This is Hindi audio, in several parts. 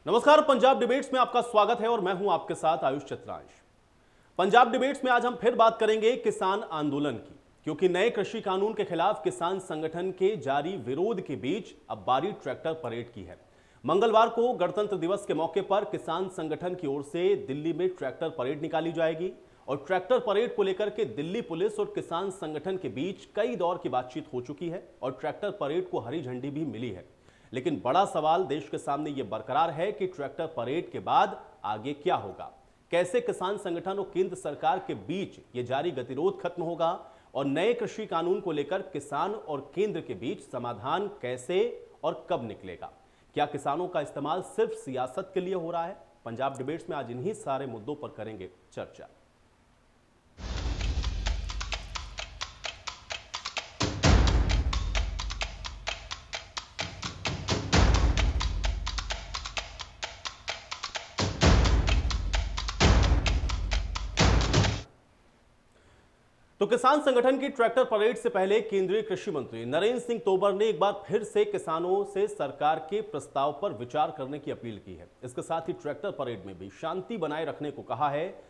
नमस्कार, पंजाब डिबेट्स में आपका स्वागत है और मैं हूं आपके साथ आयुष चित्रांश। पंजाब डिबेट्स में आज हम फिर बात करेंगे किसान आंदोलन की, क्योंकि नए कृषि कानून के खिलाफ किसान संगठन के जारी विरोध के बीच अब बारी ट्रैक्टर परेड की है। मंगलवार को गणतंत्र दिवस के मौके पर किसान संगठन की ओर से दिल्ली में ट्रैक्टर परेड निकाली जाएगी और ट्रैक्टर परेड को लेकर के दिल्ली पुलिस और किसान संगठन के बीच कई दौर की बातचीत हो चुकी है और ट्रैक्टर परेड को हरी झंडी भी मिली है। लेकिन बड़ा सवाल देश के सामने यह बरकरार है कि ट्रैक्टर परेड के बाद आगे क्या होगा, कैसे किसान संगठन और केंद्र सरकार के बीच यह जारी गतिरोध खत्म होगा और नए कृषि कानून को लेकर किसान और केंद्र के बीच समाधान कैसे और कब निकलेगा। क्या किसानों का इस्तेमाल सिर्फ सियासत के लिए हो रहा है? पंजाब डिबेट्स में आज इन्हीं सारे मुद्दों पर करेंगे चर्चा। तो किसान संगठन की ट्रैक्टर परेड से पहले केंद्रीय कृषि मंत्री नरेंद्र सिंह तोमर ने एक बार फिर से किसानों से सरकार के प्रस्ताव पर विचार करने की अपील की है। इसके साथ ही ट्रैक्टर परेड में भी शांति बनाए रखने को कहा है।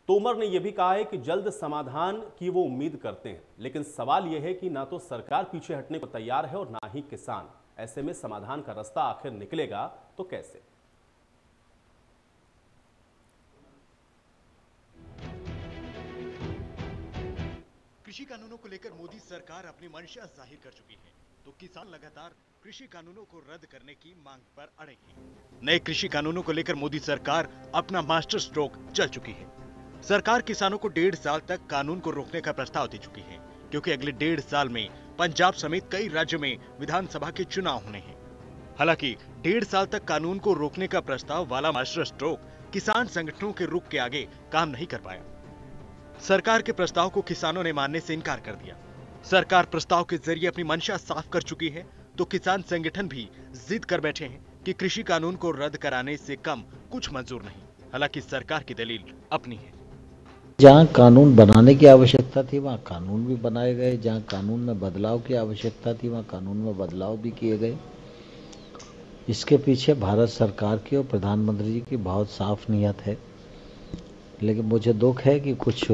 तोमर ने यह भी कहा है कि जल्द समाधान की वो उम्मीद करते हैं, लेकिन सवाल यह है कि ना तो सरकार पीछे हटने को तैयार है और ना ही किसान। ऐसे में समाधान का रास्ता आखिर निकलेगा तो कैसे? कृषि कानूनों को लेकर मोदी सरकार अपनी मंशा जाहिर कर चुकी है, तो किसान लगातार कृषि कानूनों को रद्द करने की मांग पर अड़े हैं। नए कृषि कानूनों को लेकर मोदी सरकार अपना मास्टर स्ट्रोक चल चुकी है। सरकार किसानों को 1.5 साल तक कानून को रोकने का प्रस्ताव दे चुकी है, क्योंकि अगले 1.5 साल में पंजाब समेत कई राज्यों में विधानसभा के चुनाव होने हैं। हालांकि 1.5 साल तक कानून को रोकने का प्रस्ताव वाला मास्टर स्ट्रोक किसान संगठनों के रुख के आगे काम नहीं कर पाया। सरकार के प्रस्ताव को किसानों ने मानने से इनकार कर दिया। सरकार प्रस्ताव के जरिए अपनी मंशा साफ कर चुकी है, तो किसान संगठन भी जिद कर बैठे हैं कि कृषि कानून को रद्द कराने से कम कुछ मंजूर नहीं। हालांकि सरकार की दलील अपनी है। जहां कानून बनाने की आवश्यकता थी वहां कानून भी बनाए गए, जहां कानून में बदलाव की आवश्यकता थी वहां कानून में बदलाव भी किए गए। इसके पीछे भारत सरकार की और प्रधानमंत्री जी की बहुत साफ नीयत है। लेकिन मुझे दुख है कि कुछ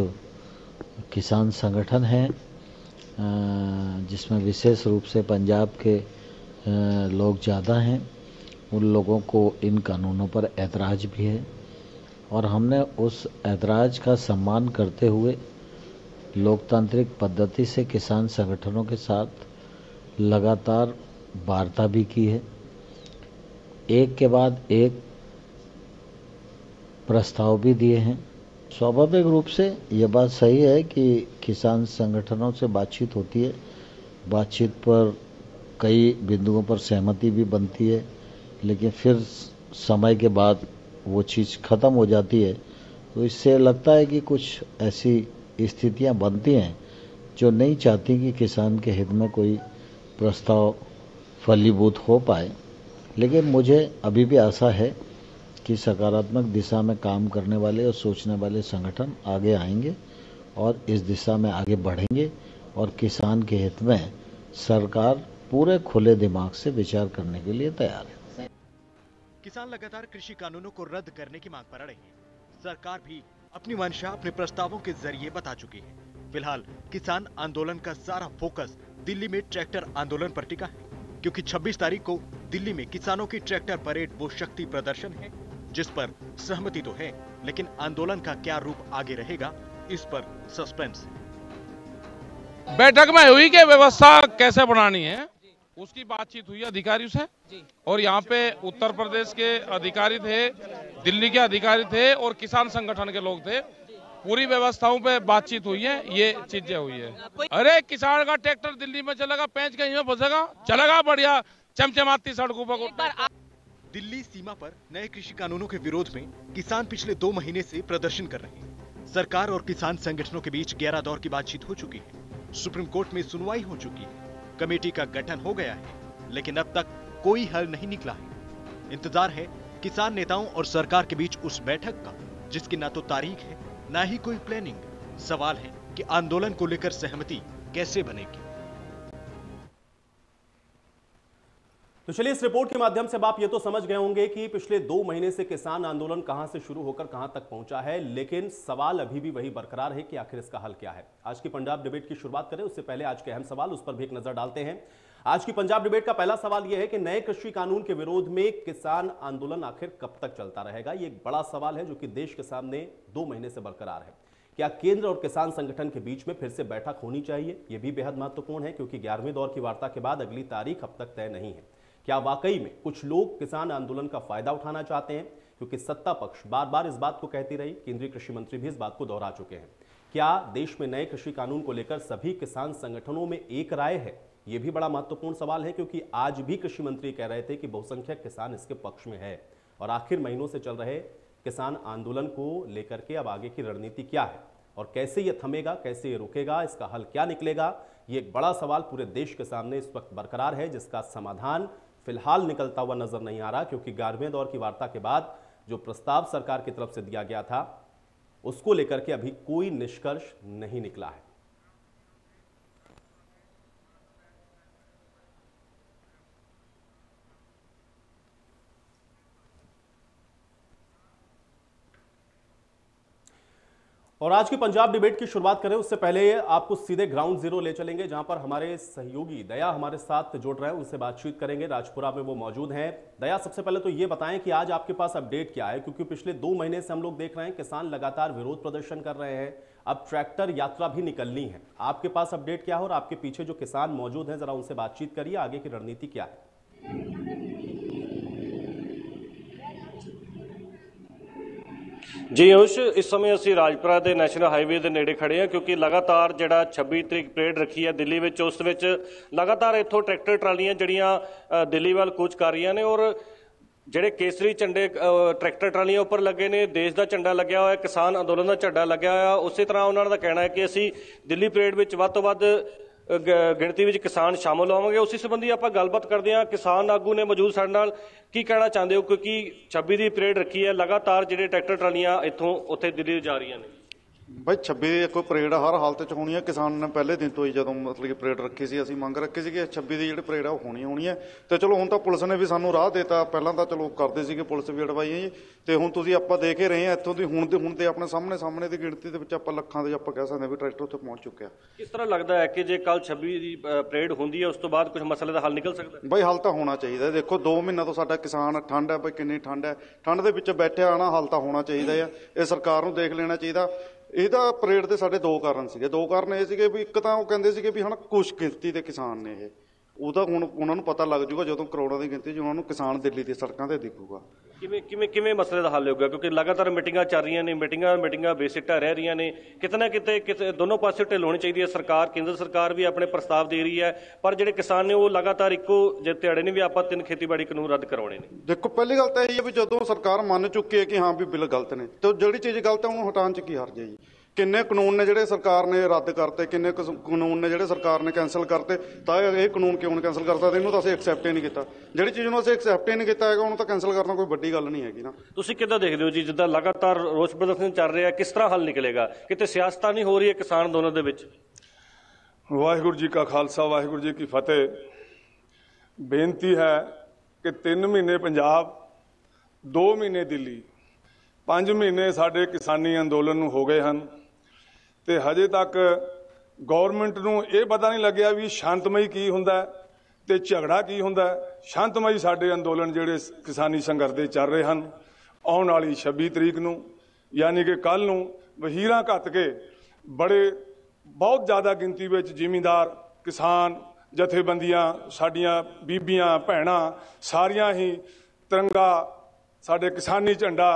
किसान संगठन हैं जिसमें विशेष रूप से पंजाब के लोग ज़्यादा हैं, उन लोगों को इन कानूनों पर ऐतराज़ भी है और हमने उस ऐतराज़ का सम्मान करते हुए लोकतांत्रिक पद्धति से किसान संगठनों के साथ लगातार वार्ता भी की है। एक के बाद एक प्रस्ताव भी दिए हैं। स्वाभाविक रूप से ये बात सही है कि किसान संगठनों से बातचीत होती है, बातचीत पर कई बिंदुओं पर सहमति भी बनती है, लेकिन फिर समय के बाद वो चीज़ ख़त्म हो जाती है। तो इससे लगता है कि कुछ ऐसी स्थितियां बनती हैं जो नहीं चाहती कि किसान के हित में कोई प्रस्ताव फलीभूत हो पाए। लेकिन मुझे अभी भी आशा है कि सकारात्मक दिशा में काम करने वाले और सोचने वाले संगठन आगे आएंगे और इस दिशा में आगे बढ़ेंगे और किसान के हित में सरकार पूरे खुले दिमाग से विचार करने के लिए तैयार है। किसान लगातार कृषि कानूनों को रद्द करने की मांग पर अड़े हैं। सरकार भी अपनी मंशा अपने प्रस्तावों के जरिए बता चुकी है। फिलहाल किसान आंदोलन का सारा फोकस दिल्ली में ट्रैक्टर आंदोलन पर टिका है, क्योंकि 26 तारीख को दिल्ली में किसानों की ट्रैक्टर परेड वो शक्ति प्रदर्शन है जिस पर सहमति तो है, लेकिन आंदोलन का क्या रूप आगे रहेगा इस पर सस्पेंस है। बैठक में हुई कि व्यवस्था कैसे बनानी है उसकी बातचीत हुई अधिकारियों से, और यहाँ पे उत्तर प्रदेश के अधिकारी थे, दिल्ली के अधिकारी थे और किसान संगठन के लोग थे। पूरी व्यवस्थाओं पे बातचीत हुई है, ये चीजें हुई है। अरे किसान का ट्रैक्टर दिल्ली में चलेगा, पेंच कहीं में फंसेगा, चलेगा बढ़िया चमचमाती सड़कों पर। दिल्ली सीमा पर नए कृषि कानूनों के विरोध में किसान पिछले 2 महीने से प्रदर्शन कर रहे हैं। सरकार और किसान संगठनों के बीच 11 दौर की बातचीत हो चुकी है। सुप्रीम कोर्ट में सुनवाई हो चुकी है। कमेटी का गठन हो गया है, लेकिन अब तक कोई हल नहीं निकला है। इंतजार है किसान नेताओं और सरकार के बीच उस बैठक का, जिसकी ना तो तारीख है ना ही कोई प्लानिंग। सवाल है कि आंदोलन को लेकर सहमति कैसे बनेगी। तो चलिए, इस रिपोर्ट के माध्यम से आप ये तो समझ गए होंगे कि पिछले 2 महीने से किसान आंदोलन कहां से शुरू होकर कहां तक पहुंचा है, लेकिन सवाल अभी भी वही बरकरार है कि आखिर इसका हल क्या है। आज की पंजाब डिबेट की शुरुआत करें उससे पहले आज के अहम सवाल, उस पर भी एक नजर डालते हैं। आज की पंजाब डिबेट का पहला सवाल यह है कि नए कृषि कानून के विरोध में किसान आंदोलन आखिर कब तक चलता रहेगा। ये एक बड़ा सवाल है जो कि देश के सामने 2 महीने से बरकरार है। क्या केंद्र और किसान संगठन के बीच में फिर से बैठक होनी चाहिए? यह भी बेहद महत्वपूर्ण है, क्योंकि 11वें दौर की वार्ता के बाद अगली तारीख अब तक तय नहीं है। क्या वाकई में कुछ लोग किसान आंदोलन का फायदा उठाना चाहते हैं? क्योंकि सत्ता पक्ष बार बार इस बात को कहती रही, केंद्रीय कृषि मंत्री भी इस बात को दोहरा चुके हैं। क्या देश में नए कृषि कानून को लेकर सभी किसान संगठनों में एक राय है? यह भी बड़ा महत्वपूर्ण सवाल है, क्योंकि आज भी कृषि मंत्री कह रहे थे कि बहुसंख्यक किसान इसके पक्ष में है। और आखिर महीनों से चल रहे किसान आंदोलन को लेकर के अब आगे की रणनीति क्या है और कैसे ये थमेगा, कैसे ये रुकेगा, इसका हल क्या निकलेगा? ये एक बड़ा सवाल पूरे देश के सामने इस वक्त बरकरार है, जिसका समाधान फिलहाल निकलता हुआ नजर नहीं आ रहा, क्योंकि 11वें दौर की वार्ता के बाद जो प्रस्ताव सरकार की तरफ से दिया गया था उसको लेकर के अभी कोई निष्कर्ष नहीं निकला है। और आज की पंजाब डिबेट की शुरुआत करें उससे पहले आपको सीधे ग्राउंड जीरो ले चलेंगे, जहां पर हमारे सहयोगी दया हमारे साथ जुड़ रहे हैं, उनसे बातचीत करेंगे। राजपुरा में वो मौजूद हैं। दया, सबसे पहले तो ये बताएं कि आज आपके पास अपडेट क्या है, क्योंकि पिछले 2 महीने से हम लोग देख रहे हैं किसान लगातार विरोध प्रदर्शन कर रहे हैं, अब ट्रैक्टर यात्रा भी निकलनी है। आपके पास अपडेट क्या है और आपके पीछे जो किसान मौजूद हैं, जरा उनसे बातचीत करिए, आगे की रणनीति क्या है? जी आयुष, इस समय ਅਸੀਂ ਰਾਜਪੁਰਾ ਦੇ ਨੈਸ਼ਨਲ ਹਾਈਵੇ ਦੇ ਨੇੜੇ ਖੜੇ ਹਾਂ, ਕਿਉਂਕਿ ਲਗਾਤਾਰ ਜਿਹੜਾ 26 ਤਰੀਕ ਪਰੇਡ ਰੱਖੀ ਹੈ ਦਿੱਲੀ ਵਿੱਚ, ਉਸ ਵਿੱਚ ਲਗਾਤਾਰ ਇੱਥੋਂ ਟਰੈਕਟਰ ਟਰਾਲੀਆਂ ਜਿਹੜੀਆਂ ਦਿੱਲੀ ਵੱਲ ਕੂਚ ਕਰ ਰਹੀਆਂ ਨੇ ਔਰ ਜਿਹੜੇ ਕੇਸਰੀ ਝੰਡੇ ਟਰੈਕਟਰ ਟਰਾਲੀਆਂ ਉੱਪਰ ਲੱਗੇ ਨੇ, ਦੇਸ਼ ਦਾ ਝੰਡਾ ਲੱਗਿਆ ਹੋਇਆ, ਕਿਸਾਨ ਅੰਦੋਲਨ ਦਾ ਝੰਡਾ ਲੱਗਿਆ ਹੋਇਆ। ਉਸੇ ਤਰ੍ਹਾਂ ਉਹਨਾਂ ਦਾ ਕਹਿਣਾ ਹੈ ਕਿ ਅਸੀਂ ਦਿੱਲੀ ਪਰੇਡ ਵਿੱਚ ਵੱਧ ਤੋਂ ਵੱਧ ਗਿਣਤੀ ਵਿੱਚ ਕਿਸਾਨ ਸ਼ਾਮਲ ਹੋਵਾਂਗੇ। ਉਸੇ ਸੰਬੰਧੀ ਆਪਾਂ ਗੱਲਬਾਤ ਕਰਦੇ ਹਾਂ। ਕਿਸਾਨ ਆਗੂ ਨੇ ਮੌਜੂਦ ਸਾਡੇ ਨਾਲ, ਕੀ ਕਹਿਣਾ ਚਾਹੁੰਦੇ ਹੋ? ਕਿਉਂਕਿ 26 ਦੀ ਪਰੇਡ ਰੱਖੀ ਹੈ, ਲਗਾਤਾਰ ਜਿਹੜੇ ਟਰੈਕਟਰ ਟਰਾਲੀਆਂ ਇੱਥੋਂ ਉੱਥੇ ਦਿੱਲੀ ਜਾ ਰਹੀਆਂ ਨੇ। भाई 26 ਦੀ ਕੋਈ ਪਰੇਡ ਹਰ ਹਾਲਤ 'ਚ ਹੋਣੀ ਹੈ। ਕਿਸਾਨ ਨੇ ਪਹਿਲੇ ਦਿਨ ਤੋਂ ਹੀ ਜਦੋਂ ਮਤਲਬ ਕਿ ਪਰੇਡ ਰੱਖੀ ਸੀ, ਅਸੀਂ ਮੰਗ ਰੱਖੀ ਸੀ ਕਿ 26 ਦੀ ਜਿਹੜੀ ਪਰੇਡ ਆ ਉਹ ਹੋਣੀ ਹੈ। ਤੇ ਚਲੋ ਹੁਣ ਤਾਂ ਪੁਲਿਸ ਨੇ ਵੀ ਸਾਨੂੰ ਰਾਹ ਦੇਤਾ, ਪਹਿਲਾਂ ਤਾਂ ਚਲੋ ਕਰਦੇ ਸੀਗੇ ਪੁਲਿਸ ਵੀ ਅਡਵਾਈਆਂ ਜੀ, ਤੇ ਹੁਣ ਤੁਸੀਂ ਆਪਾਂ ਦੇਖ ਹੀ ਰਹੇ ਆ ਇੱਥੋਂ ਦੀ ਹੁਣ ਦੇ ਆਪਣੇ ਸਾਹਮਣੇ ਦੀ ਗਿਣਤੀ ਦੇ ਵਿੱਚ ਆਪਾਂ ਲੱਖਾਂ ਦੇ ਆਪਾਂ ਕਹਿ ਸਕਦੇ ਵੀ ਟਰੈਕਟਰ ਉੱਥੇ ਪਹੁੰਚ ਚੁੱਕਿਆ। ਕਿਸ ਤਰ੍ਹਾਂ ਲੱਗਦਾ ਹੈ ਕਿ ਜੇ ਕੱਲ 26 ਦੀ ਪਰੇਡ ਹੁੰਦੀ ਹੈ ਉਸ ਤੋਂ ਬਾਅਦ ਕੁਝ ਮਸਲੇ ਦਾ ਹੱਲ ਨਿਕਲ ਸਕਦਾ? ਬਾਈ ਹੱਲ ਤਾਂ ਹੋਣਾ ਚਾਹੀਦਾ। ਦੇਖੋ 2 ਮਹੀਨਾ ਤੋਂ ਸਾਡਾ ਕਿਸਾਨ, ਠੰਡ ਹੈ ਬਈ, ਕਿੰਨੀ ਠੰਡ ਹੈ, ਠੰਡ ਦੇ ਵਿੱਚ ਬੈਠਿਆ ਨਾ, ਹੱਲ ਤਾਂ ਹੋਣਾ ਚਾਹੀਦਾ ਆ। ਇਹ ਸਰਕਾਰ ਨੂੰ ਦੇਖ ਲੈਣਾ ਚਾਹੀਦਾ। ਇਹਦਾ ਪਰੇਡ ਦੇ ਸਾਡੇ 2 ਕਾਰਨ ਸੀਗੇ। 2 ਕਾਰਨ ਇਹ ਸੀਗੇ ਵੀ ਇੱਕ ਤਾਂ ਉਹ ਕਹਿੰਦੇ ਸੀਗੇ ਵੀ ਹਨਾ ਕੁਛ ਗਿਣਤੀ ਦੇ ਕਿਸਾਨ ਨੇ ਇਹ, ਉਹਦਾ ਹੁਣ ਉਹਨਾਂ ਨੂੰ ਪਤਾ ਲੱਗ ਜੂਗਾ ਜਦੋਂ ਕਰੋੜਾਂ ਦੀ ਗਿਣਤੀ 'ਚ ਉਹਨਾਂ ਨੂੰ ਕਿਸਾਨ ਦਿੱਲੀ ਦੀ ਸੜਕਾਂ ਤੇ ਦਿਖੂਗਾ। ਕਿਵੇਂ ਮਸਲੇ ਦਾ ਹੱਲ ਹੋਊਗਾ? ਕਿਉਂਕਿ ਲਗਾਤਾਰ ਮੀਟਿੰਗਾਂ ਚੱਲ ਰਹੀਆਂ ਨੇ, ਮੀਟਿੰਗਾਂ ਬੇਸਿੱਟਾ ਰਹਿ ਰਹੀਆਂ ਨੇ, ਕਿਤੇ ਨਾ ਕਿਤੇ ਦੋਨੋਂ ਪਾਸੇ ਢਿੱਲ ਹੋਣੀ ਚਾਹੀਦੀ ਹੈ। ਸਰਕਾਰ, ਕੇਂਦਰ ਸਰਕਾਰ ਵੀ ਆਪਣੇ ਪ੍ਰਸਤਾਵ ਦੇ ਰਹੀ ਹੈ, ਪਰ ਜਿਹੜੇ ਕਿਸਾਨ ਨੇ ਉਹ ਲਗਾਤਾਰ ਇੱਕੋ ਜਿਹੇ ਧਿਆੜੇ ਨੇ ਵੀ ਆਪਾਂ 3 ਖੇਤੀਬਾੜੀ ਕਾਨੂੰਨ ਰੱਦ ਕਰਵਾਉਣੇ ਨੇ। ਦੇਖੋ ਪਹਿਲੀ ਗੱਲ ਤਾਂ ਇਹ ਹੈ ਵੀ ਜਦੋਂ ਸਰਕਾਰ ਮੰਨ ਚੁੱਕੀ ਹੈ ਕਿ ਹਾਂ ਵੀ ਬਿੱਲ ਗਲਤ ਨੇ, ਤੇ ਜਿਹੜੀ ਚੀਜ਼ ਗਲਤ ਹੈ ਉਹਨੂੰ ਹਟਾਉਣ 'ਚ ਕੀ ਹਰਜ ਹੈ ਜੀ? ਕਿੰਨੇ ਕਾਨੂੰਨ ਨੇ ਜਿਹੜੇ ਸਰਕਾਰ ਨੇ ਰੱਦ ਕਰਤੇ, ਕਿੰਨੇ ਕਾਨੂੰਨ ਨੇ ਜਿਹੜੇ ਸਰਕਾਰ ਨੇ ਕੈਂਸਲ ਕਰਤੇ, ਤਾਂ ਇਹ ਕਾਨੂੰਨ ਕਿਉਂ ਨਹੀਂ ਕੈਂਸਲ ਕਰ ਸਕਦੇ? ਇਹਨੂੰ ਤਾਂ ਅਸੀਂ ਐਕਸੈਪਟ ਹੀ ਨਹੀਂ ਕੀਤਾ। ਜਿਹੜੀ ਚੀਜ਼ ਨੂੰ ਅਸੀਂ ਐਕਸੈਪਟ ਹੀ ਨਹੀਂ ਕੀਤਾ ਹੈਗਾ ਉਹਨੂੰ ਤਾਂ ਕੈਂਸਲ ਕਰਨਾ ਕੋਈ ਵੱਡੀ ਗੱਲ ਨਹੀਂ ਹੈਗੀ ਨਾ। ਤੁਸੀਂ ਕਿੱਦਾਂ ਦੇਖਦੇ ਹੋ ਜੀ, ਜਿੱਦਾਂ ਲਗਾਤਾਰ ਰੋਸ ਪ੍ਰਦਰਸ਼ਨ ਚੱਲ ਰਿਹਾ, ਕਿਸ ਤਰ੍ਹਾਂ ਹੱਲ ਨਿਕਲੇਗਾ? ਕਿਤੇ ਸਿਆਸਤ ਨਹੀਂ ਹੋ ਰਹੀ ਹੈ ਕਿਸਾਨ ਦੋਨਾਂ ਦੇ ਵਿੱਚ? ਵਾਹਿਗੁਰੂ ਜੀ ਕਾ ਖਾਲਸਾ, ਵਾਹਿਗੁਰੂ ਜੀ ਕੀ ਫਤਿਹ। ਬੇਨਤੀ ਹੈ ਕਿ 3 ਮਹੀਨੇ ਪੰਜਾਬ, 2 ਮਹੀਨੇ ਦਿੱਲੀ, 5 ਮਹੀਨੇ ਸਾਡੇ ਕਿਸਾਨੀ ਅੰਦੋਲਨ ਨੂੰ ਹੋ ਗਏ ਹਨ ਤੇ ਹਜੇ ਤੱਕ ਗਵਰਨਮੈਂਟ ਨੂੰ ਇਹ ਪਤਾ ਨਹੀਂ ਲੱਗਿਆ ਵੀ ਸ਼ਾਂਤਮਈ ਕੀ ਹੁੰਦਾ ਤੇ ਝਗੜਾ ਕੀ ਹੁੰਦਾ। ਸ਼ਾਂਤਮਈ ਸਾਡੇ ਅੰਦੋਲਨ ਜਿਹੜੇ ਕਿਸਾਨੀ ਸੰਘਰਸ਼ ਦੇ ਚੱਲ ਰਹੇ ਹਨ, ਆਉਣ ਵਾਲੀ 26 ਤਰੀਕ ਨੂੰ ਯਾਨੀ ਕਿ ਕੱਲ ਨੂੰ ਵਹੀਰਾਂ ਘੱਤ ਕੇ ਬਹੁਤ ਜ਼ਿਆਦਾ ਗਿਣਤੀ ਵਿੱਚ ਜ਼ਿਮੀਂਦਾਰ, ਕਿਸਾਨ ਜਥੇਬੰਦੀਆਂ, ਸਾਡੀਆਂ ਬੀਬੀਆਂ, ਭੈਣਾਂ ਸਾਰੀਆਂ ਹੀ ਤਿਰੰਗਾ, ਸਾਡੇ ਕਿਸਾਨੀ ਝੰਡਾ,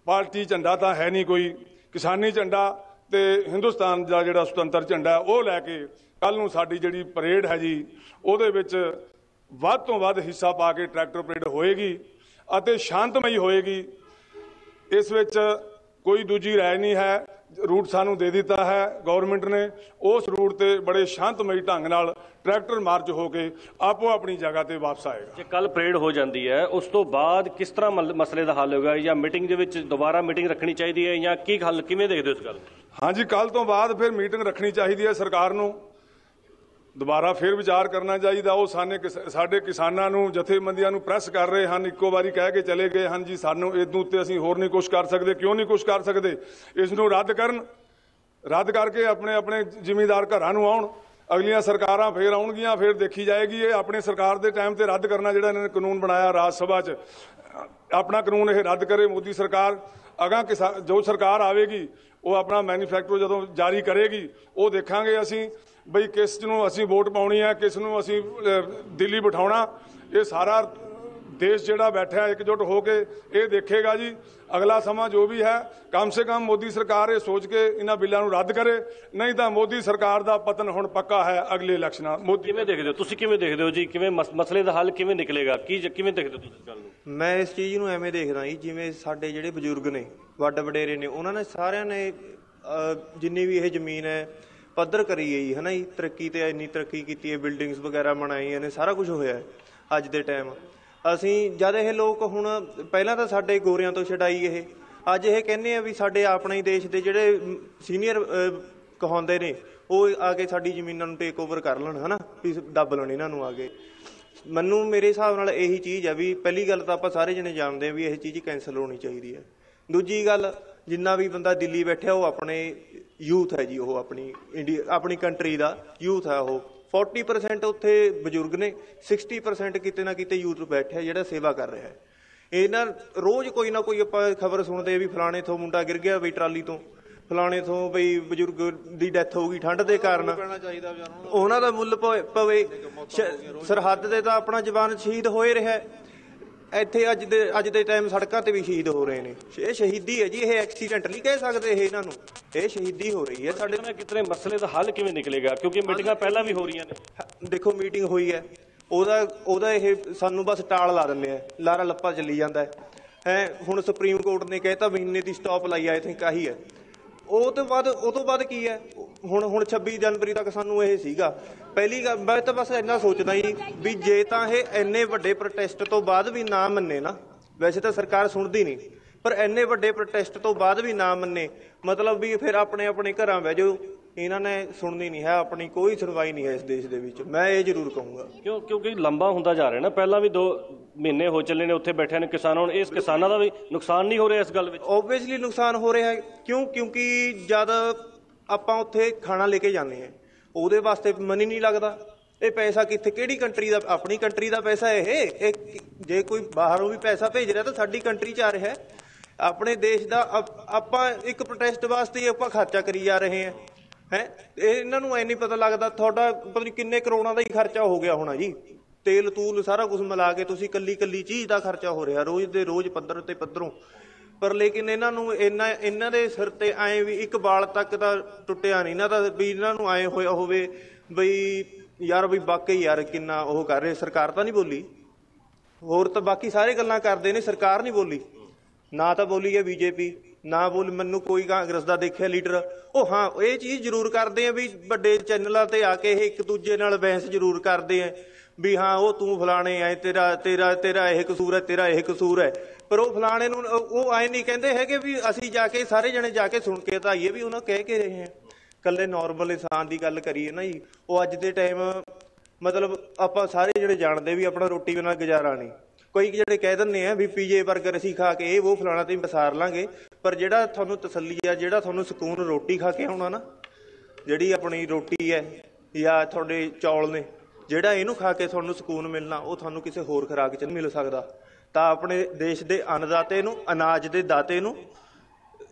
ਪਾਰਟੀ ਝੰਡਾ ਤਾਂ ਹੈ ਨਹੀਂ ਕੋਈ, ਕਿਸਾਨੀ ਝੰਡਾ ਤੇ ਹਿੰਦੁਸਤਾਨ ਦਾ ਜਿਹੜਾ ਸੁਤੰਤਰ ਝੰਡਾ ਉਹ ਲੈ ਕੇ ਕੱਲ ਨੂੰ ਸਾਡੀ ਜਿਹੜੀ ਪਰੇਡ ਹੈ ਜੀ ਉਹਦੇ ਵਿੱਚ ਵੱਧ ਤੋਂ ਵੱਧ ਹਿੱਸਾ ਪਾ ਕੇ ਟਰੈਕਟਰ ਪਰੇਡ ਹੋਏਗੀ ਅਤੇ ਸ਼ਾਂਤਮਈ ਹੋਏਗੀ। ਇਸ ਵਿੱਚ ਕੋਈ ਦੂਜੀ ਰਾਏ ਨਹੀਂ ਹੈ। रूट सानू दे दिता है गवर्नमेंट ने, उस रूट ते बड़े शांतमई ढंग नाल ट्रैक्टर मार्च होके आपो अपनी जगह ते वापस आएगा। जे कल परेड हो जाती है उस तो बाद किस तरह मसले का हल होगा, या मीटिंग दे विच दोबारा मीटिंग रखनी चाहिए है, या की हल किवें देखदे हो इस गल? हाँ जी, कल तो बाद फिर मीटिंग रखनी चाहिए है सरकार नूं। ਦੁਬਾਰਾ ਫਿਰ ਵਿਚਾਰ ਕਰਨਾ ਚਾਹੀਦਾ। ਉਹ ਸਾਡੇ ਕਿਸਾਨਾਂ ਨੂੰ, ਜਥੇਬੰਦੀਆਂ ਨੂੰ ਪ੍ਰੈਸ ਕਰ ਰਹੇ ਹਨ, ਇੱਕੋ ਵਾਰੀ ਕਹਿ ਕੇ ਚਲੇ ਗਏ ਹਨ ਜੀ ਸਾਨੂੰ ਇਹਦੋਂ ਉੱਤੇ ਅਸੀਂ ਹੋਰ ਨਹੀਂ ਕੁਛ ਕਰ ਸਕਦੇ। ਕਿਉਂ ਨਹੀਂ ਕੁਛ ਕਰ ਸਕਦੇ? ਇਸ ਨੂੰ ਰੱਦ ਕਰਨ, ਰੱਦ ਕਰਕੇ ਆਪਣੇ ਆਪਣੇ ਜ਼ਿਮੀਂਦਾਰ ਘਰਾਂ ਨੂੰ ਆਉਣ। ਅਗਲੀਆਂ ਸਰਕਾਰਾਂ ਫੇਰ ਆਉਣਗੀਆਂ, ਫਿਰ ਦੇਖੀ ਜਾਏਗੀ। ਇਹ ਆਪਣੇ ਸਰਕਾਰ ਦੇ ਟਾਈਮ ਤੇ ਰੱਦ ਕਰਨਾ, ਜਿਹੜਾ ਇਹਨਾਂ ਨੇ ਕਾਨੂੰਨ ਬਣਾਇਆ ਰਾਜ ਸਭਾ 'ਚ, ਆਪਣਾ ਕਾਨੂੰਨ ਇਹ ਰੱਦ ਕਰੇ ਮੋਦੀ ਸਰਕਾਰ। ਅਗਾਂ ਜੋ ਸਰਕਾਰ ਆਵੇਗੀ ਉਹ ਆਪਣਾ ਮੈਨੀਫੈਕਚਰ ਜਦੋਂ ਜਾਰੀ ਕਰੇਗੀ, ਉਹ ਦੇਖਾਂਗੇ ਅਸੀਂ ਬਈ ਕਿਸ ਨੂੰ ਅਸੀਂ ਵੋਟ ਪਾਉਣੀ ਹੈ, ਕਿਸ ਨੂੰ ਅਸੀਂ ਦਿੱਲੀ ਬਿਠਾਉਣਾ। ਇਹ ਸਾਰਾ ਦੇਸ਼ ਜਿਹੜਾ ਬੈਠਾ ਇਕਜੁੱਟ ਹੋ ਕੇ ਇਹ ਦੇਖੇਗਾ ਜੀ। ਅਗਲਾ ਸਮਾਂ ਜੋ ਵੀ ਹੈ, ਕਮ ਸੇ ਕਮ ਮੋਦੀ ਸਰਕਾਰ ਇਹ ਸੋਚ ਕੇ ਇਹਨਾਂ ਬਿੱਲਾਂ ਨੂੰ ਰੱਦ ਕਰੇ, ਨਹੀਂ ਤਾਂ ਮੋਦੀ ਸਰਕਾਰ ਦਾ ਪਤਨ ਹੁਣ ਪੱਕਾ ਹੈ ਅਗਲੇ ਇਲੈਕਸ਼ਨਾਂ। ਕਿਵੇਂ ਦੇਖਦੇ ਹੋ ਤੁਸੀਂ, ਕਿਵੇਂ ਦੇਖਦੇ ਹੋ ਜੀ, ਕਿਵੇਂ ਮਸਲੇ ਦਾ ਹੱਲ ਕਿਵੇਂ ਨਿਕਲੇਗਾ, ਕਿਵੇਂ ਦੇਖਦੇ ਹੋ ਤੁਸੀਂ ਇਸ ਗੱਲ ਨੂੰ? ਮੈਂ ਇਸ ਚੀਜ਼ ਨੂੰ ਐਵੇਂ ਦੇਖਦਾ ਜੀ, ਜਿਵੇਂ ਸਾਡੇ ਜਿਹੜੇ ਬਜ਼ੁਰਗ ਨੇ, ਵੱਡ ਵਡੇਰੇ ਨੇ, ਉਹਨਾਂ ਨੇ ਸਾਰਿਆਂ ਨੇ ਜਿੰਨੀ ਵੀ ਇਹ ਜ਼ਮੀਨ ਹੈ ਪੱਧਰ ਕਰੀ ਹੈ ਜੀ, ਹੈ ਨਾ ਜੀ। ਤਰੱਕੀ ਤੇ ਇੰਨੀ ਤਰੱਕੀ ਕੀਤੀ ਹੈ, ਬਿਲਡਿੰਗਸ ਵਗੈਰਾ ਬਣਾਈਆਂ ਨੇ, ਸਾਰਾ ਕੁਝ ਹੋਇਆ ਅੱਜ ਦੇ ਟਾਈਮ। ਅਸੀਂ ਜਦ ਇਹ ਲੋਕ ਹੁਣ ਪਹਿਲਾਂ ਤਾਂ ਸਾਡੇ ਗੋਰਿਆਂ ਤੋਂ ਛਡਾਈ ਇਹ, ਅੱਜ ਇਹ ਕਹਿੰਦੇ ਆ ਵੀ ਸਾਡੇ ਆਪਣੇ ਦੇਸ਼ ਦੇ ਜਿਹੜੇ ਸੀਨੀਅਰ ਕਹਾਉਂਦੇ ਨੇ ਉਹ ਆ ਕੇ ਸਾਡੀ ਜ਼ਮੀਨਾਂ ਨੂੰ ਟੇਕ ਓਵਰ ਕਰ ਲੈਣ, ਹੈ ਨਾ, ਵੀ ਦੱਬ ਲੈਣ ਇਹਨਾਂ ਨੂੰ ਆ ਕੇ। ਮੈਨੂੰ ਮੇਰੇ ਹਿਸਾਬ ਨਾਲ ਇਹੀ ਚੀਜ਼ ਹੈ ਵੀ ਪਹਿਲੀ ਗੱਲ ਤਾਂ ਆਪਾਂ ਸਾਰੇ ਜਣੇ ਜਾਣਦੇ ਹਾਂ ਵੀ ਇਹ ਚੀਜ਼ ਕੈਂਸਲ ਹੋਣੀ ਚਾਹੀਦੀ ਹੈ। ਦੂਜੀ ਗੱਲ, ਜਿੰਨਾ ਵੀ ਬੰਦਾ ਦਿੱਲੀ ਬੈਠਿਆ ਉਹ ਆਪਣੇ ਯੂਥ ਹੈ ਜੀ, ਉਹ ਆਪਣੀ ਕੰਟਰੀ ਦਾ ਯੂਥ ਹੈ। ਉਹ 40% ਉੱਥੇ ਬਜ਼ੁਰਗ ਨੇ, 60% ਕਿਤੇ ਨਾ ਕਿਤੇ ਯੂਥ ਬੈਠਿਆ ਜਿਹੜਾ ਸੇਵਾ ਕਰ ਰਿਹਾ ਹੈ। ਇਹਨਾਂ ਰੋਜ਼ ਕੋਈ ਨਾ ਕੋਈ ਆਪਾਂ ਖਬਰ ਸੁਣਦੇ ਵੀ ਫਲਾਣੇ ਤੋਂ ਮੁੰਡਾ ਗਿਰ ਗਿਆ ਬਈ ਟਰਾਲੀ ਤੋਂ, ਫਲਾਣੇ ਤੋਂ ਬਈ ਬਜ਼ੁਰਗ ਦੀ ਡੈਥ ਹੋ ਗਈ ਠੰਡ ਦੇ ਕਾਰਨ, ਉਹਨਾਂ ਦਾ ਮੁੱਲ ਪਵੇ। ਸਰਹੱਦ ਤੇ ਤਾਂ ਆਪਣਾ ਜਵਾਨ ਸ਼ਹੀਦ ਹੋਏ ਰਿਹਾ, ਇੱਥੇ ਅੱਜ ਦੇ ਟਾਈਮ ਸੜਕਾਂ ਤੇ ਵੀ ਸ਼ਹੀਦ ਹੋ ਰਹੇ ਨੇ। ਇਹ ਸ਼ਹੀਦੀ ਹੈ ਜੀ, ਇਹ ਐਕਸੀਡੈਂਟ ਨਹੀਂ ਕਹਿ ਸਕਦੇ ਇਹ ਇਹਨਾਂ ਨੂੰ, ਇਹ ਸ਼ਹੀਦੀ ਹੋ ਰਹੀ ਹੈ। ਸਾਡੇ ਨਾਲ ਕਿਤਨੇ ਮਸਲੇ ਦਾ ਹੱਲ ਕਿਵੇਂ ਨਿਕਲੇਗਾ? ਕਿਉਂਕਿ ਮੀਟਿੰਗਾਂ ਪਹਿਲਾਂ ਵੀ ਹੋ ਰਹੀਆਂ ਨੇ। ਦੇਖੋ ਮੀਟਿੰਗ ਹੋਈ ਹੈ, ਉਹਦਾ ਇਹ ਸਾਨੂੰ ਬਸ ਟਾਲ ਲਾ ਦਿੰਦੇ ਆ, ਲਾਰਾ ਲੱਪਾ ਚੱਲੀ ਜਾਂਦਾ ਹੈ। ਹੁਣ ਸੁਪਰੀਮ ਕੋਰਟ ਨੇ ਕਹਿਤਾ ਮਹੀਨੇ ਦੀ ਸਟਾਪ ਲਾਈ, ਆਈ ਥਿੰਕ ਆਹੀ ਹੈ। ਉਹ ਤੋਂ ਬਾਅਦ ਕੀ ਹੈ? ਹੁਣ 26 ਜਨਵਰੀ ਤੱਕ ਸਾਨੂੰ ਇਹ ਸੀਗਾ। ਪਹਿਲੀ ਗੱਲ ਮੈਂ ਤਾਂ ਬਸ ਇੰਨਾ ਸੋਚਦਾ ਜੀ ਵੀ ਜੇ ਤਾਂ ਇਹ ਇੰਨੇ ਵੱਡੇ ਪ੍ਰੋਟੈਸਟ ਤੋਂ ਬਾਅਦ ਵੀ ਨਾ ਮੰਨੇ ਨਾ, ਵੈਸੇ ਤਾਂ ਸਰਕਾਰ ਸੁਣਦੀ ਨਹੀਂ, ਪਰ ਇੰਨੇ ਵੱਡੇ ਪ੍ਰੋਟੈਸਟ ਤੋਂ ਬਾਅਦ ਵੀ ਨਾ ਮੰਨੇ, ਮਤਲਬ ਵੀ ਫਿਰ ਆਪਣੇ ਆਪਣੇ ਘਰਾਂ ਬਹਿ ਜਾਓ। ਇਹਨਾਂ ਨੇ ਸੁਣਨੀ ਨਹੀਂ ਹੈ, ਆਪਣੀ ਕੋਈ ਸੁਣਵਾਈ ਨਹੀਂ ਹੈ ਇਸ ਦੇਸ਼ ਦੇ ਵਿੱਚ, ਮੈਂ ਇਹ ਜ਼ਰੂਰ ਕਹੂੰਗਾ। ਕਿਉਂਕਿ ਲੰਬਾ ਹੁੰਦਾ ਜਾ ਰਿਹਾ ਨਾ, ਪਹਿਲਾਂ ਵੀ 2 ਮਹੀਨੇ ਹੋ ਚੱਲੇ ਨੇ ਉੱਥੇ ਬੈਠੇ ਨੇ ਕਿਸਾਨਾਂ ਨੂੰ। ਇਸ ਕਿਸਾਨਾਂ ਦਾ ਵੀ ਨੁਕਸਾਨ ਨਹੀਂ ਹੋ ਰਿਹਾ ਇਸ ਗੱਲ ਵਿੱਚ? ਓਬਵੀਅਸਲੀ ਨੁਕਸਾਨ ਹੋ ਰਿਹਾ ਹੈ। ਕਿਉਂਕਿ ਜਦ ਆਪਾਂ ਉੱਥੇ ਖਾਣਾ ਲੈ ਕੇ ਜਾਂਦੇ ਹਾਂ ਉਹਦੇ ਵਾਸਤੇ ਮਨ ਹੀ ਨਹੀਂ ਲੱਗਦਾ। ਇਹ ਪੈਸਾ ਕਿੱਥੇ, ਕਿਹੜੀ ਕੰਟਰੀ ਦਾ? ਆਪਣੀ ਕੰਟਰੀ ਦਾ ਪੈਸਾ ਇਹ ਜੇ ਕੋਈ ਬਾਹਰੋਂ ਵੀ ਪੈਸਾ ਭੇਜ ਰਿਹਾ ਤਾਂ ਸਾਡੀ ਕੰਟਰੀ 'ਚ ਆ ਰਿਹਾ, ਆਪਣੇ ਦੇਸ਼ ਦਾ। ਆਪਾਂ ਇੱਕ ਪ੍ਰੋਟੈਸਟ ਵਾਸਤੇ ਹੀ ਆਪਾਂ ਖਰਚਾ ਕਰੀ ਜਾ ਰਹੇ ਹਾਂ, ਇਹਨਾਂ ਨੂੰ ਐ ਨਹੀਂ ਪਤਾ ਲੱਗਦਾ ਤੁਹਾਡਾ ਪਤਾ ਨਹੀਂ ਕਿੰਨੇ ਕਰੋੜਾਂ ਦਾ ਹੀ ਖਰਚਾ ਹੋ ਗਿਆ ਹੋਣਾ ਜੀ। ਤੇਲ ਤੂਲ ਸਾਰਾ ਕੁਝ ਮਿਲਾ ਕੇ ਤੁਸੀਂ ਕੱਲੀ ਚੀਜ਼ ਦਾ ਖਰਚਾ ਹੋ ਰਿਹਾ ਰੋਜ਼ ਦੇ ਰੋਜ਼ ਪੱਧਰੋਂ। ਪਰ ਲੇਕਿਨ ਇਹਨਾਂ ਦੇ ਸਿਰ ਤੇ ਐਂ ਵੀ ਇੱਕ ਬਾਲ ਤੱਕ ਤਾਂ ਟੁੱਟਿਆ ਨਹੀਂ ਇਹਨਾਂ ਦਾ, ਵੀ ਇਹਨਾਂ ਨੂੰ ਐਂ ਹੋਇਆ ਹੋਵੇ ਬਈ ਯਾਰ ਵੀ ਵਾਕਈ ਯਾਰ ਕਿੰਨਾ ਉਹ ਕਰ ਰਹੇ। ਸਰਕਾਰ ਤਾਂ ਨਹੀਂ ਬੋਲੀ, ਹੋਰ ਤਾਂ ਬਾਕੀ ਸਾਰੇ ਗੱਲਾਂ ਕਰਦੇ ਨੇ, ਸਰਕਾਰ ਨਹੀਂ ਬੋਲੀ। ਨਾ ਤਾਂ ਬੋਲੀ ਹੈ ਬੀਜੇਪੀ, ਨਾ ਬੋਲ ਮੈਨੂੰ ਕੋਈ ਕਾਂਗਰਸ ਦਾ ਦੇਖਿਆ ਲੀਡਰ। ਉਹ ਹਾਂ ਇਹ ਚੀਜ਼ ਜ਼ਰੂਰ ਕਰਦੇ ਆ ਵੀ ਵੱਡੇ ਚੈਨਲਾਂ ਤੇ ਆ ਕੇ ਇਹ ਇੱਕ ਦੂਜੇ ਨਾਲ ਬਹਿਸ ਜ਼ਰੂਰ ਕਰਦੇ ਆ ਵੀ ਹਾਂ ਉਹ ਤੂੰ ਫਲਾਣੇ ਐ, ਤੇਰਾ ਇਹ ਕਸੂਰ ਹੈ, ਤੇਰਾ ਇਹ ਕਸੂਰ ਹੈ। ਪਰ ਉਹ ਫਲਾਣੇ ਨੂੰ ਉਹ ਐ ਨਹੀਂ ਕਹਿੰਦੇ ਹੈਗੇ ਵੀ ਅਸੀਂ ਜਾ ਕੇ ਸਾਰੇ ਜਣੇ ਜਾ ਕੇ ਸੁਣ ਕੇ ਤਾਂ ਆਈਏ ਵੀ ਉਹਨਾਂ ਕਹਿ ਕੇ ਰਹੇ ਆ। ਇਕੱਲੇ ਨੋਰਮਲ ਇਨਸਾਨ ਦੀ ਗੱਲ ਕਰੀਏ ਨਾ ਜੀ, ਉਹ ਅੱਜ ਦੇ ਟਾਈਮ ਮਤਲਬ ਆਪਾਂ ਸਾਰੇ ਜਿਹੜੇ ਜਾਣਦੇ ਵੀ ਆਪਣਾ ਰੋਟੀ ਬਿਨਾਂ ਗੁਜ਼ਾਰਾ ਨਹੀਂ। ਕੋਈ ਜਿਹੜੇ ਕਹਿ ਦਿੰਦੇ ਆ ਵੀ ਪੀਜੇ 버ਗਰ ਅਸੀਂ ਖਾ ਕੇ ਇਹ ਉਹ ਫਲਾਣਾ ਤੇ ਵਿਸਾਰ ਲਾਂਗੇ, ਪਰ ਜਿਹੜਾ ਤੁਹਾਨੂੰ ਤਸੱਲੀ ਆ, ਜਿਹੜਾ ਤੁਹਾਨੂੰ ਸਕੂਨ ਰੋਟੀ ਖਾ ਕੇ ਆਉਣਾ ਨਾ, ਜਿਹੜੀ ਆਪਣੀ ਰੋਟੀ ਹੈ ਜਾਂ ਤੁਹਾਡੇ ਚੌਲ ਨੇ, ਜਿਹੜਾ ਇਹਨੂੰ ਖਾ ਕੇ ਤੁਹਾਨੂੰ ਸਕੂਨ ਮਿਲਣਾ, ਉਹ ਤੁਹਾਨੂੰ ਕਿਸੇ ਹੋਰ ਖੁਰਾਕ 'ਚ ਨਹੀਂ ਮਿਲ ਸਕਦਾ। ਤਾਂ ਆਪਣੇ ਦੇਸ਼ ਦੇ ਅੰਨਦਾਤੇ ਨੂੰ, ਅਨਾਜ ਦੇ ਦਾਤੇ ਨੂੰ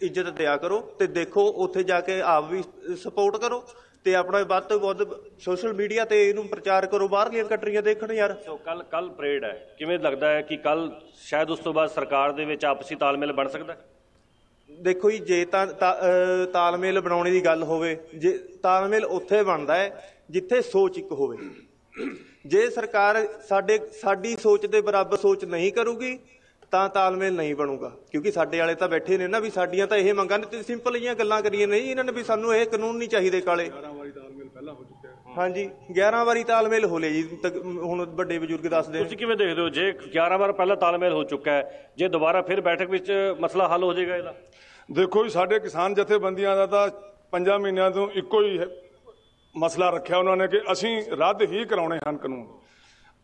ਇੱਜ਼ਤ ਦਿਆ ਕਰੋ ਤੇ ਦੇਖੋ ਉੱਥੇ ਜਾ ਕੇ ਆਪ ਵੀ ਸਪੋਰਟ ਕਰੋ ਤੇ ਆਪਣਾ ਵੱਧ ਤੋਂ ਵੱਧ ਸੋਸ਼ਲ ਮੀਡੀਆ ਤੇ ਇਹਨੂੰ ਪ੍ਰਚਾਰ ਕਰੋ, ਬਾਹਰਲੀਆਂ ਕੰਟਰੀਆਂ ਦੇਖਣ ਯਾਰ। ਕੱਲ ਪਰੇਡ ਹੈ, ਕਿਵੇਂ ਲੱਗਦਾ ਹੈ ਕਿ ਕੱਲ ਸ਼ਾਇਦ ਉਸ ਤੋਂ ਬਾਅਦ ਸਰਕਾਰ ਦੇ ਵਿੱਚ ਆਪਸੀ ਤਾਲਮੇਲ ਬਣ ਸਕਦਾ? ਦੇਖੋ ਜੀ, ਜੇ ਤਾਂ ਤਾਲਮੇਲ ਬਣਾਉਣ ਦੀ ਗੱਲ ਹੋਵੇ, ਜੇ ਤਾਲਮੇਲ ਉੱਥੇ ਬਣਦਾ ਹੈ ਜਿੱਥੇ ਸੋਚ ਇੱਕ ਹੋਵੇ। ਜੇ ਸਰਕਾਰ ਸਾਡੀ ਸੋਚ ਦੇ ਬਰਾਬਰ ਸੋਚ ਨਹੀਂ ਕਰੂਗੀ ਤਾਂ ਤਾਲਮੇਲ ਨਹੀਂ ਬਣੂਗਾ। ਕਿਉਂਕਿ ਸਾਡੇ ਵਾਲੇ ਤਾਂ ਬੈਠੇ ਨੇ ਨਾ ਵੀ ਸਾਡੀਆਂ ਤਾਂ ਇਹ ਮੰਗਾਂ ਨੇ ਤੇ ਸਿੰਪਲ ਜਿਹੀਆਂ ਗੱਲਾਂ ਕਰੀਏ ਨਹੀਂ ਇਹਨਾਂ ਨੇ ਵੀ ਸਾਨੂੰ ਇਹ ਕਾਨੂੰਨ ਨਹੀਂ ਚਾਹੀਦੇ ਕਾਲੇ। 11 ਵਾਰੀ ਤਾਲਮੇਲ ਪਹਿਲਾਂ ਹੋ ਚੁੱਕਿਆ। ਹਾਂਜੀ 11 ਵਾਰੀ ਤਾਲਮੇਲ ਹੋ ਲਿਆ ਜੀ, ਹੁਣ ਵੱਡੇ ਬਜ਼ੁਰਗ ਦੱਸਦੇ ਨੇ। ਤੁਸੀਂ ਕਿਵੇਂ ਦੇਖਦੇ ਹੋ ਜੇ 11 ਵਾਰ ਪਹਿਲਾਂ ਤਾਲਮੇਲ ਹੋ ਚੁੱਕਾ ਹੈ, ਜੇ ਦੁਬਾਰਾ ਫਿਰ ਬੈਠਕ ਵਿੱਚ ਮਸਲਾ ਹੱਲ ਹੋ ਜਾਏਗਾ ਇਹਦਾ? ਦੇਖੋ ਜੀ, ਸਾਡੇ ਕਿਸਾਨ ਜਥੇਬੰਦੀਆਂ ਦਾ ਤਾਂ 5 ਮਹੀਨਿਆਂ ਤੋਂ ਇੱਕੋ ਹੀ ਮਸਲਾ ਰੱਖਿਆ ਉਹਨਾਂ ਨੇ ਕਿ ਅਸੀਂ ਰੱਦ ਹੀ ਕਰਾਉਣੇ ਹਨ ਕਾਨੂੰਨ।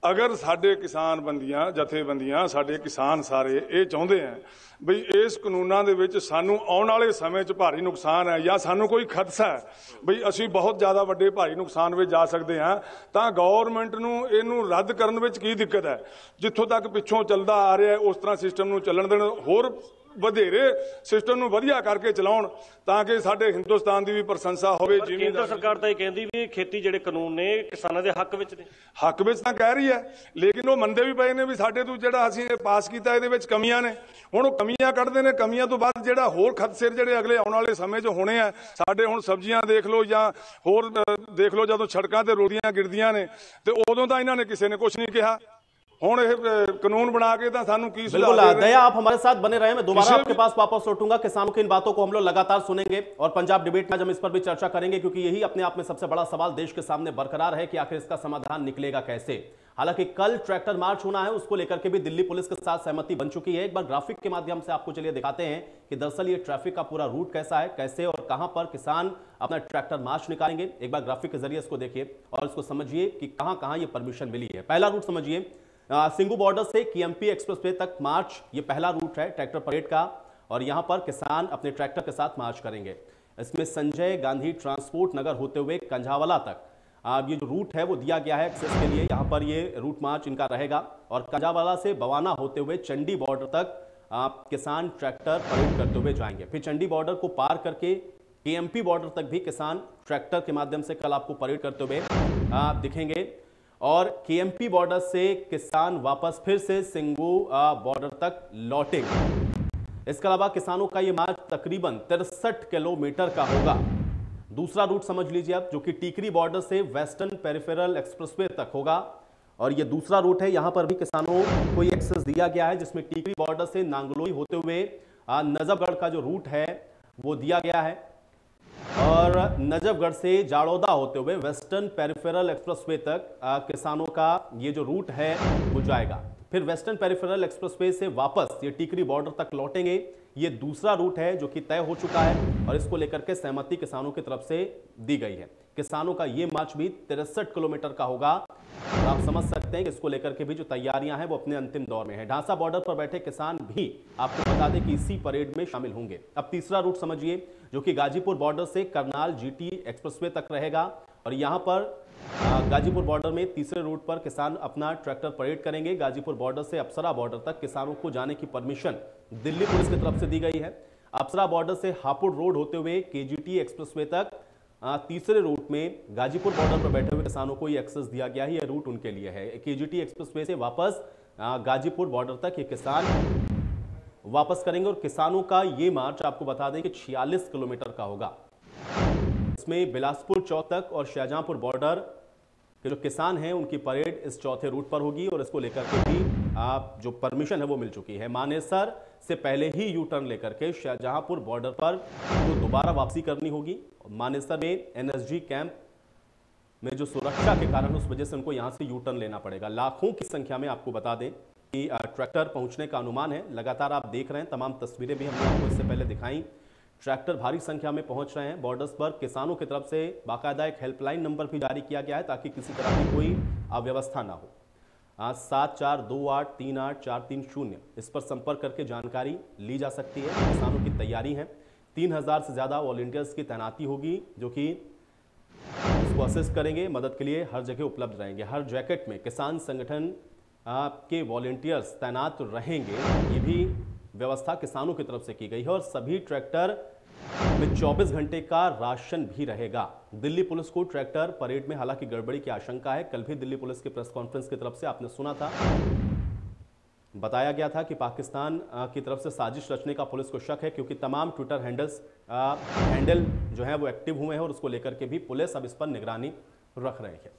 ਅਗਰ ਸਾਡੇ ਕਿਸਾਨ ਬੰਦੀਆਂ ਜਥੇਬੰਦੀਆਂ ਸਾਡੇ ਕਿਸਾਨ ਸਾਰੇ ਇਹ ਚਾਹੁੰਦੇ ਆ ਬਈ ਇਸ ਕਾਨੂੰਨਾਂ ਦੇ ਵਿੱਚ ਸਾਨੂੰ ਆਉਣ ਵਾਲੇ ਸਮੇਂ 'ਚ ਭਾਰੀ ਨੁਕਸਾਨ ਹੈ ਜਾਂ ਸਾਨੂੰ ਕੋਈ ਖਦਸ਼ਾ ਹੈ ਬਈ ਅਸੀਂ ਬਹੁਤ ਜ਼ਿਆਦਾ ਵੱਡੇ ਭਾਰੀ ਨੁਕਸਾਨ ਵਿੱਚ ਜਾ ਸਕਦੇ ਹਾਂ, ਤਾਂ ਗਵਰਨਮੈਂਟ ਨੂੰ ਇਹਨੂੰ ਰੱਦ ਕਰਨ ਵਿੱਚ ਕੀ ਦਿੱਕਤ ਹੈ। ਜਿੱਥੋਂ ਤੱਕ ਪਿੱਛੋਂ ਚੱਲਦਾ ਆ ਰਿਹਾ ਉਸ ਤਰ੍ਹਾਂ ਸਿਸਟਮ ਨੂੰ ਚੱਲਣ ਦੇਣ, ਹੋਰ ਵਧੇਰੇ ਸਿਸਟਮ ਨੂੰ ਵਧੀਆ ਕਰਕੇ ਚਲਾਉਣ ਤਾਂ ਕਿ ਸਾਡੇ ਹਿੰਦੁਸਤਾਨ ਦੀ ਵੀ ਪ੍ਰਸ਼ੰਸਾ ਹੋਵੇ। ਕੇਂਦਰ ਸਰਕਾਰ ਤਾਂ ਇਹ ਕਹਿੰਦੀ ਵੀ ਖੇਤੀ ਜਿਹੜੇ ਕਾਨੂੰਨ ਨੇ ਕਿਸਾਨਾਂ ਦੇ ਹੱਕ ਵਿੱਚ ਨੇ। ਹੱਕ ਵਿੱਚ ਤਾਂ ਕਹਿ ਰਹੀ ਹੈ, ਲੇਕਿਨ ਉਹ ਮੰਨਦੇ ਵੀ ਪਏ ਨੇ ਵੀ ਸਾਡੇ ਤੋਂ ਜਿਹੜਾ ਅਸੀਂ ਇਹ ਪਾਸ ਕੀਤਾ ਇਹਦੇ ਵਿੱਚ ਕਮੀਆਂ ਨੇ। ਹੁਣ ਉਹ ਕਮੀਆਂ ਕੱਢਦੇ ਨੇ, ਕਮੀਆਂ ਤੋਂ ਬਾਅਦ ਜਿਹੜਾ ਹੋਰ ਖਦਸ਼ੇ ਜਿਹੜੇ ਅਗਲੇ ਆਉਣ ਵਾਲੇ ਸਮੇਂ 'ਚ ਹੋਣੇ ਆ, ਸਾਡੇ ਹੁਣ ਸਬਜ਼ੀਆਂ ਦੇਖ ਲਓ ਜਾਂ ਹੋਰ ਦੇਖ ਲਓ, ਜਦੋਂ ਸੜਕਾਂ ਤੇ ਰੋੜੀਆਂ ਗਿਰਦੀਆਂ ਨੇ ਤੇ ਉਦੋਂ ਤਾਂ ਇਹਨਾਂ ਨੇ ਕਿਸੇ ने कुछ नहीं कहा। ਹੁਣ ਇਹ ਕਾਨੂੰਨ ਬਣਾ ਕੇ ਤਾਂ ਸਾਨੂੰ ਕੀ बिल्कुल दया, आप हमारे साथ बने रहे। मैं दोबारा आपके पास वापस लौटूंगा। किसानों की इन बातों को हम लोग लगातार सुनेंगे और पंजाब डिबेट में आज हम इस पर भी चर्चा करेंगे, क्योंकि यही अपने आप में सबसे बड़ा सवाल देश के सामने बरकरार है कि आखिर इसका समाधान निकलेगा कैसे। हालांकि कल ट्रैक्टर मार्च होना है, उसको लेकर के भी दिल्ली पुलिस के साथ सहमति बन चुकी है। एक बार ग्राफिक के माध्यम से आपको चलिए दिखाते हैं कि दरअसल ये ट्रैफिक का पूरा रूट कैसा है, कैसे और कहां पर किसान अपना ट्रैक्टर मार्च निकालेंगे। एक बार ग्राफिक के जरिए इसको देखिए और इसको समझिए कि कहां कहां ये परमिशन मिली है। पहला रूट समझिए, सिंगू बॉर्डर से केएमपी एक्सप्रेसवे तक मार्च, ये पहला रूट है ट्रैक्टर परेड का और यहां पर किसान अपने ट्रैक्टर के साथ मार्च करेंगे। इसमें संजय गांधी ट्रांसपोर्ट नगर होते हुए कंझावला तक ये जो रूट है वो दिया गया है एक्सेस के लिए। यहां पर ये रूट मार्च इनका रहेगा और कंझावला से बवाना होते हुए चंडी बॉर्डर तक किसान ट्रैक्टर परेड करते हुए जाएंगे। फिर चंडी बॉर्डर को पार करके केएमपी बॉर्डर तक भी किसान ट्रैक्टर के माध्यम से कल आपको परेड करते हुए दिखेंगे और केएमपी बॉर्डर से किसान वापस फिर से सिंगू बॉर्डर तक लौटेंगे। इसके अलावा किसानों का ये मार्च तकरीबन 63 किलोमीटर का होगा। दूसरा रूट समझ लीजिए आप, जो कि टीकरी बॉर्डर से वेस्टर्न पेरिफेरल एक्सप्रेसवे तक होगा और ये दूसरा रूट है। यहां पर भी किसानों को ये एक्सेस दिया गया है, जिसमें टीकरी बॉर्डर से नांगलोई होते हुए नजफगढ़ का जो रूट है वो दिया गया है और नजफगढ़ से जाड़ौदा होते हुए वेस्टर्न पेरिफेरल एक्सप्रेसवे तक किसानों का ये जो रूट है वो जाएगा। फिर वेस्टर्न पेरिफेरल एक्सप्रेसवे से वापस ये टीकरी बॉर्डर तक लौटेंगे। ये दूसरा रूट है जो कि तय हो चुका है और इसको लेकर के सहमति किसानों की तरफ से दी गई है। किसानों का ये मार्च भी 63 किलोमीटर का होगा और आप समझ सकते हैं कि इसको लेकर के भी जो तैयारियां हैं वो अपने अंतिम दौर में है। ढांसा बॉर्डर पर बैठे किसान भी आपको बता दें कि इसी परेड में शामिल होंगे। अब तीसरा रूट समझिए, जो कि गाजीपुर बॉर्डर से करनाल जीटी एक्सप्रेसवे तक रहेगा और यहां पर गाजीपुर बॉर्डर में तीसरे रूट पर किसान अपना ट्रैक्टर परेड करेंगे। गाजीपुर बॉर्डर से अप्सरा बॉर्डर तक किसानों को जाने की परमिशन दिल्ली पुलिस की तरफ से दी गई है। अप्सरा बॉर्डर से हापुड़ रोड होते हुए केजीटी एक्सप्रेसवे तक तीसरे रूट में गाजीपुर बॉर्डर पर बैठे हुए किसानों को ये एक्सेस दिया गया है। यह रूट उनके लिए है। केजीटी एक्सप्रेसवे से वापस गाजीपुर बॉर्डर तक ये किसान वापस करेंगे और किसानों का ये मार्च आपको बता दें कि 46 किलोमीटर का होगा। इसमें बिलासपुर चौक तक और शाहजहांपुर बॉर्डर के जो किसान हैं उनकी परेड इस चौथे रूट पर होगी और इसको लेकर के भी जो परमिशन है वो मिल चुकी है। मानेसर से पहले ही यू टर्न लेकर के शाहजहांपुर बॉर्डर पर तो दोबारा वापसी करनी होगी। मानेसर में एनएसजी कैंप में जो सुरक्षा के कारण उस वजह से उनको यहां से यू टर्न लेना पड़ेगा। लाखों की संख्या में आपको बता दें कि ट्रैक्टर पहुंचने का अनुमान है। लगातार आप देख रहे हैं, तमाम तस्वीरें भी हमने आपको इससे पहले दिखाई। ट्रैक्टर भारी संख्या में पहुंच रहे हैं। बॉर्डर्स पर किसानों की तरफ से बाकायदा एक हेल्पलाइन नंबर भी जारी किया गया है ताकि किसी तरह की कोई अव्यवस्था ना हो। 7428384330 इस पर संपर्क करके जानकारी ली जा सकती है। किसानों की तैयारी है। 3000 से ज़्यादा वॉलंटियर्स की तैनाती होगी जो कि इसको असिस्ट करेंगे, मदद के लिए हर जगह उपलब्ध रहेंगे। हर जैकेट में किसान संगठन के वॉलंटियर्स तैनात रहेंगे। ये भी व्यवस्था किसानों की तरफ से की गई है और सभी ट्रैक्टर में 24 घंटे का राशन भी रहेगा। दिल्ली पुलिस को ट्रैक्टर परेड में हालांकि गड़बड़ी की आशंका है। कल भी दिल्ली पुलिस की प्रेस कॉन्फ्रेंस की तरफ से आपने सुना था, बताया गया था कि पाकिस्तान की तरफ से साजिश रचने का पुलिस को शक है, क्योंकि तमाम ट्विटर हैंडल जो है वो एक्टिव हुए हैं और उसको लेकर के भी पुलिस अब इस पर निगरानी रख रही है।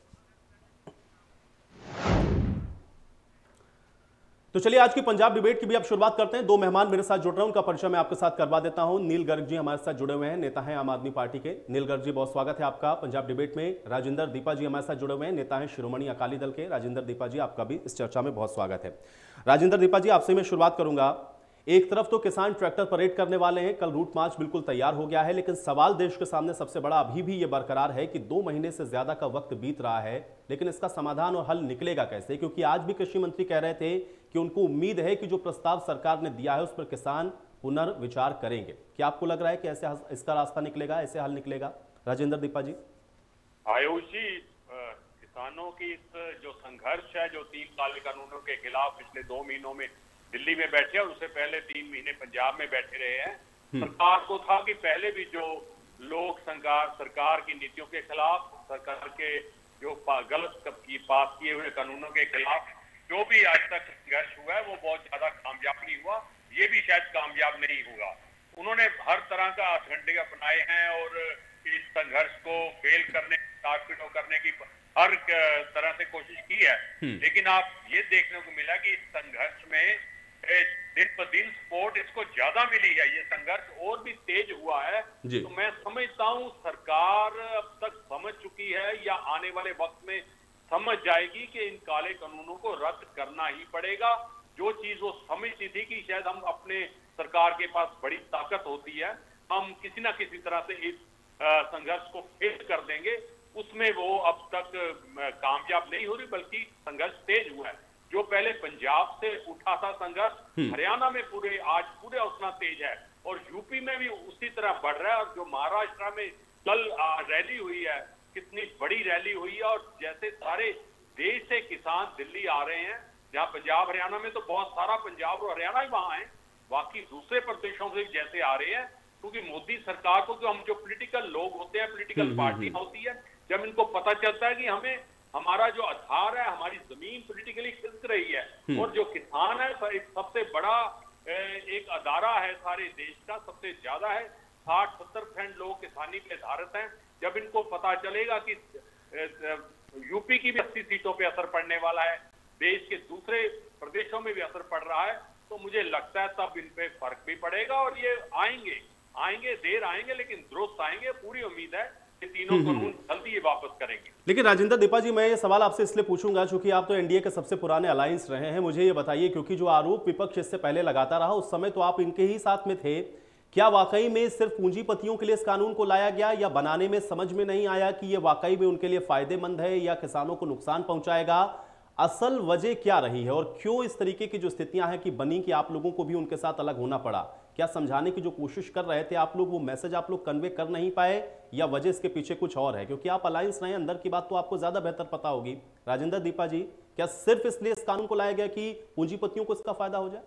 तो चलिए आज की पंजाब डिबेट की भी अब शुरुआत करते हैं। दो मेहमान मेरे साथ जुड़ रहे हैं, उनका परिचय मैं आपके साथ करवा देता हूं। नील गर्ग जी हमारे साथ जुड़े हुए हैं, नेता हैं आम आदमी पार्टी के। नील गर्ग जी, बहुत स्वागत है आपका पंजाब डिबेट में। राजेंद्र दीपा जी हमारे साथ जुड़े हुए हैं, नेता हैं शिरोमणि अकाली दल के। राजेंद्र दीपा जी, आपका भी इस चर्चा में बहुत स्वागत है। राजेंद्र दीपा जी, आपसे मैं शुरुआत करूंगा। एक तरफ तो किसान ट्रैक्टर परेड करने वाले हैं, कल रूट मार्च बिल्कुल तैयार हो गया है, लेकिन सवाल देश के सामने सबसे बड़ा अभी भी ये बरकरार है कि 2 महीने से ज्यादा का वक्त बीत रहा है, लेकिन इसका समाधान और हल निकलेगा कैसे? क्योंकि आज भी कृषि मंत्री कह रहे थे कि उनको उम्मीद है कि जो प्रस्ताव सरकार ने दिया है उस पर किसान पुनर्विचार करेंगे। क्या आपको लग रहा है कि ऐसे इसका रास्ता निकलेगा, ऐसे हल निकलेगा? राजेंद्र दीपा जी। आयुष जी, किसानों की इस जो संघर्ष है, जो 3 काले कानूनों के खिलाफ पिछले 2 महीनों में दिल्ली में बैठे और उससे पहले 3 महीने पंजाब में बैठे रहे हैं, सरकार को था कि पहले भी जो लोग सरकार की नीतियों के खिलाफ, सरकार के जो गलत पास किए हुए कानूनों के खिलाफ जो भी आज तक संघर्ष हुआ है वो बहुत ज्यादा कामयाब नहीं हुआ, ये भी शायद कामयाब नहीं होगा। उन्होंने हर तरह का हथकंडे अपनाए हैं और इस संघर्ष को फेल करने, ताकपिटो करने की हर तरह से कोशिश की है, लेकिन आप ये देखने को मिला कि इस संघर्ष में दिन पर दिन सपोर्ट इसको ज्यादा मिली है, ये संघर्ष और भी तेज हुआ है। तो मैं समझता हूँ सरकार अब तक समझ चुकी है या आने वाले वक्त में समझ जाएगी कि इन काले कानूनों को रद्द करना ही पड़ेगा। जो चीज वो समझती थी कि शायद हम अपने सरकार के पास बड़ी ताकत होती है, हम किसी ना किसी तरह से इस संघर्ष को फेल कर देंगे, उसमें वो अब तक कामयाब नहीं हो रही, बल्कि संघर्ष तेज हुआ है। जो पहले पंजाब से उठा था संघर्ष, हरियाणा में आज पूरे उतना तेज है और यूपी में भी उसी तरह बढ़ रहा है। और जो महाराष्ट्र में कल रैली हुई है, कितनी बड़ी रैली हुई है, और जैसे सारे देश से किसान दिल्ली आ रहे हैं, जहां पंजाब हरियाणा में तो बहुत सारा पंजाब और हरियाणा ही वहां है, बाकी दूसरे प्रदेशों से जैसे आ रहे हैं, क्योंकि मोदी सरकार को, हम जो पॉलिटिकल लोग होते हैं, पॉलिटिकल पार्टियां होती है, जब इनको पता चलता है कि हमें हमारा जो आधार है, हमारी जमीन पॉलिटिकली खिसक रही है और जो किसान है सबसे बड़ा एक अदारा है सारे देश का, सबसे ज्यादा है, 60-70% लोग किसानी पे आधारित हैं। जब इनको पता चलेगा कि यूपी की भी 80 सीटों पे असर पड़ने वाला है, देश के दूसरे प्रदेशों में भी असर पड़ रहा है, तो मुझे लगता है तब इन पे फर्क भी पड़ेगा और ये आएंगे, देर आएंगे लेकिन दुरुस्त आएंगे। पूरी उम्मीद है कि तीनों कानून जल्दी ये वापस करेंगे। लेकिन राजेंद्र दीपा जी, मैं ये सवाल आपसे इसलिए पूछूंगा क्योंकि आप तो एनडीए के सबसे पुराने अलायंस रहे हैं। मुझे ये बताइए, क्योंकि जो आरोप विपक्ष इससे पहले लगाता रहा उस समय तो आप इनके ही साथ में थे, क्या वाकई में सिर्फ पूंजीपतियों के लिए इस कानून को लाया गया, या बनाने में समझ में नहीं आया कि ये वाकई में उनके लिए फायदेमंद है या किसानों को नुकसान पहुंचाएगा? असल वजह क्या रही है और क्यों इस तरीके की जो स्थितियां हैं कि बनी कि आप लोगों को भी उनके साथ अलग होना पड़ा? क्या समझाने की जो कोशिश कर रहे थे आप लोग, वो मैसेज आप लोग कन्वे कर नहीं पाए, या वजह इसके पीछे कुछ और है? क्योंकि आप अलायंस रहे, अंदर की बात तो आपको ज्यादा बेहतर पता होगी। राजेंद्र दीपा जी, क्या सिर्फ इसलिए इस कानून को लाया गया कि पूंजीपतियों को इसका फायदा हो जाए?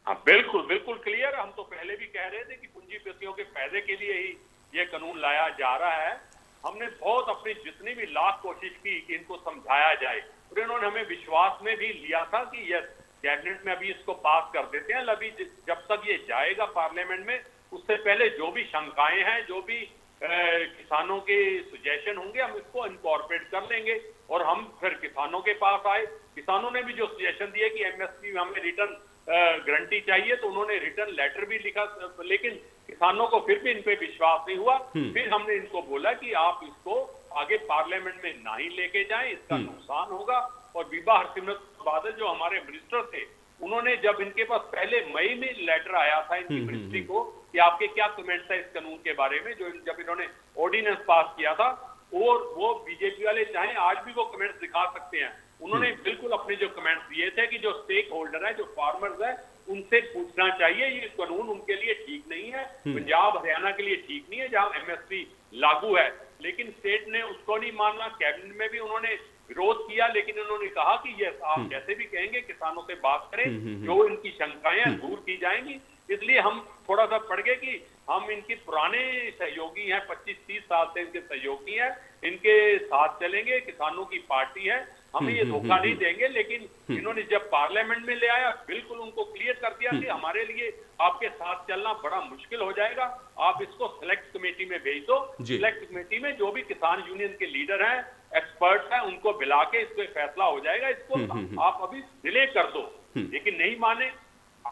हाँ, बिल्कुल क्लियर। हम तो पहले भी कह रहे थे कि पूंजीपतियों के फायदे के लिए ही ये कानून लाया जा रहा है। हमने बहुत अपनी जितनी भी लाख कोशिश की कि इनको समझाया जाए, और इन्होंने हमें विश्वास में भी लिया था कि यस, कैबिनेट में अभी इसको पास कर देते हैं, अभी जब तक ये जाएगा पार्लियामेंट में, उससे पहले जो भी शंकाएं हैं, जो भी किसानों के सुजेशन होंगे, हम इसको इनकॉर्पोरेट कर लेंगे। और हम फिर किसानों के पास आए, किसानों ने भी जो सुजेशन दिए कि एमएसपी में हमें रिटर्न गारंटी चाहिए, तो उन्होंने रिटर्न लेटर भी लिखा, लेकिन किसानों को फिर भी इन पे विश्वास नहीं हुआ। फिर हमने इनको बोला कि आप इसको आगे पार्लियामेंट में ना ही लेके जाएं, इसका नुकसान होगा। और विभा हरसिमरत बादल जो हमारे मिनिस्टर थे, उन्होंने जब इनके पास पहले मई में लेटर आया था इनकी मिनिस्ट्री को कि आपके क्या कमेंट्स है इस कानून के बारे में, जो जब इन्होंने ऑर्डिनेंस पास किया था, और वो बीजेपी वाले चाहे आज भी वो कमेंट्स दिखा सकते हैं, उन्होंने बिल्कुल अपने जो कमेंट्स दिए थे कि जो स्टेक होल्डर है, जो फार्मर्स है, उनसे पूछना चाहिए, ये कानून उनके लिए ठीक नहीं है, पंजाब हरियाणा के लिए ठीक नहीं है जहां एमएसपी लागू है। लेकिन स्टेट ने उसको नहीं माना, कैबिनेट में भी उन्होंने विरोध किया, लेकिन उन्होंने कहा कि यस, आप जैसे भी कहेंगे किसानों से बात करें, जो इनकी शंकाएं दूर की जाएंगी। इसलिए हम थोड़ा सा पड़ गए कि हम इनके पुराने सहयोगी हैं, 25-30 साल से इनके सहयोगी हैं, इनके साथ चलेंगे, किसानों की पार्टी है, हमें ये धोखा नहीं देंगे। लेकिन इन्होंने जब पार्लियामेंट में ले आया, बिल्कुल उनको क्लियर कर दिया कि हमारे लिए आपके साथ चलना बड़ा मुश्किल हो जाएगा, आप इसको सिलेक्ट कमेटी में भेज दो। सिलेक्ट कमेटी में जो भी किसान यूनियन के लीडर हैं, एक्सपर्ट हैं, उनको बुला के इस पे फैसला हो जाएगा, इसको आप अभी डिले कर दो। लेकिन नहीं माने,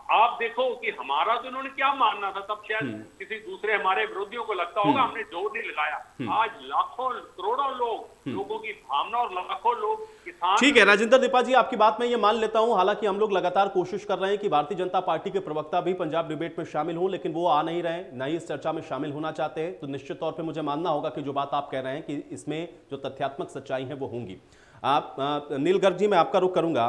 आप देखो कि हमारा तो इन्होंने क्या मानना था, तब शायद किसी दूसरे हमारे विरोधियों को लगता होगा हमने जोर नहीं लगाया। आज लाखों करोड़ों लोगों की भावना और लाखों लोग किसान। ठीक है राजेंद्र दीपा जी, आपकी बात मैं ये मान लेता हूं। हालांकि हम लोग लगातार कोशिश कर रहे हैं कि भारतीय जनता पार्टी के प्रवक्ता भी पंजाब डिबेट में शामिल हों, लेकिन वो आ नहीं रहे, न ही इस चर्चा में शामिल होना चाहते हैं। तो निश्चित तौर पर मुझे मानना होगा कि जो बात आप कह रहे हैं कि इसमें जो तथ्यात्मक सच्चाई है वो होंगी। आप नील गर्ग जी, मैं आपका रुख करूंगा।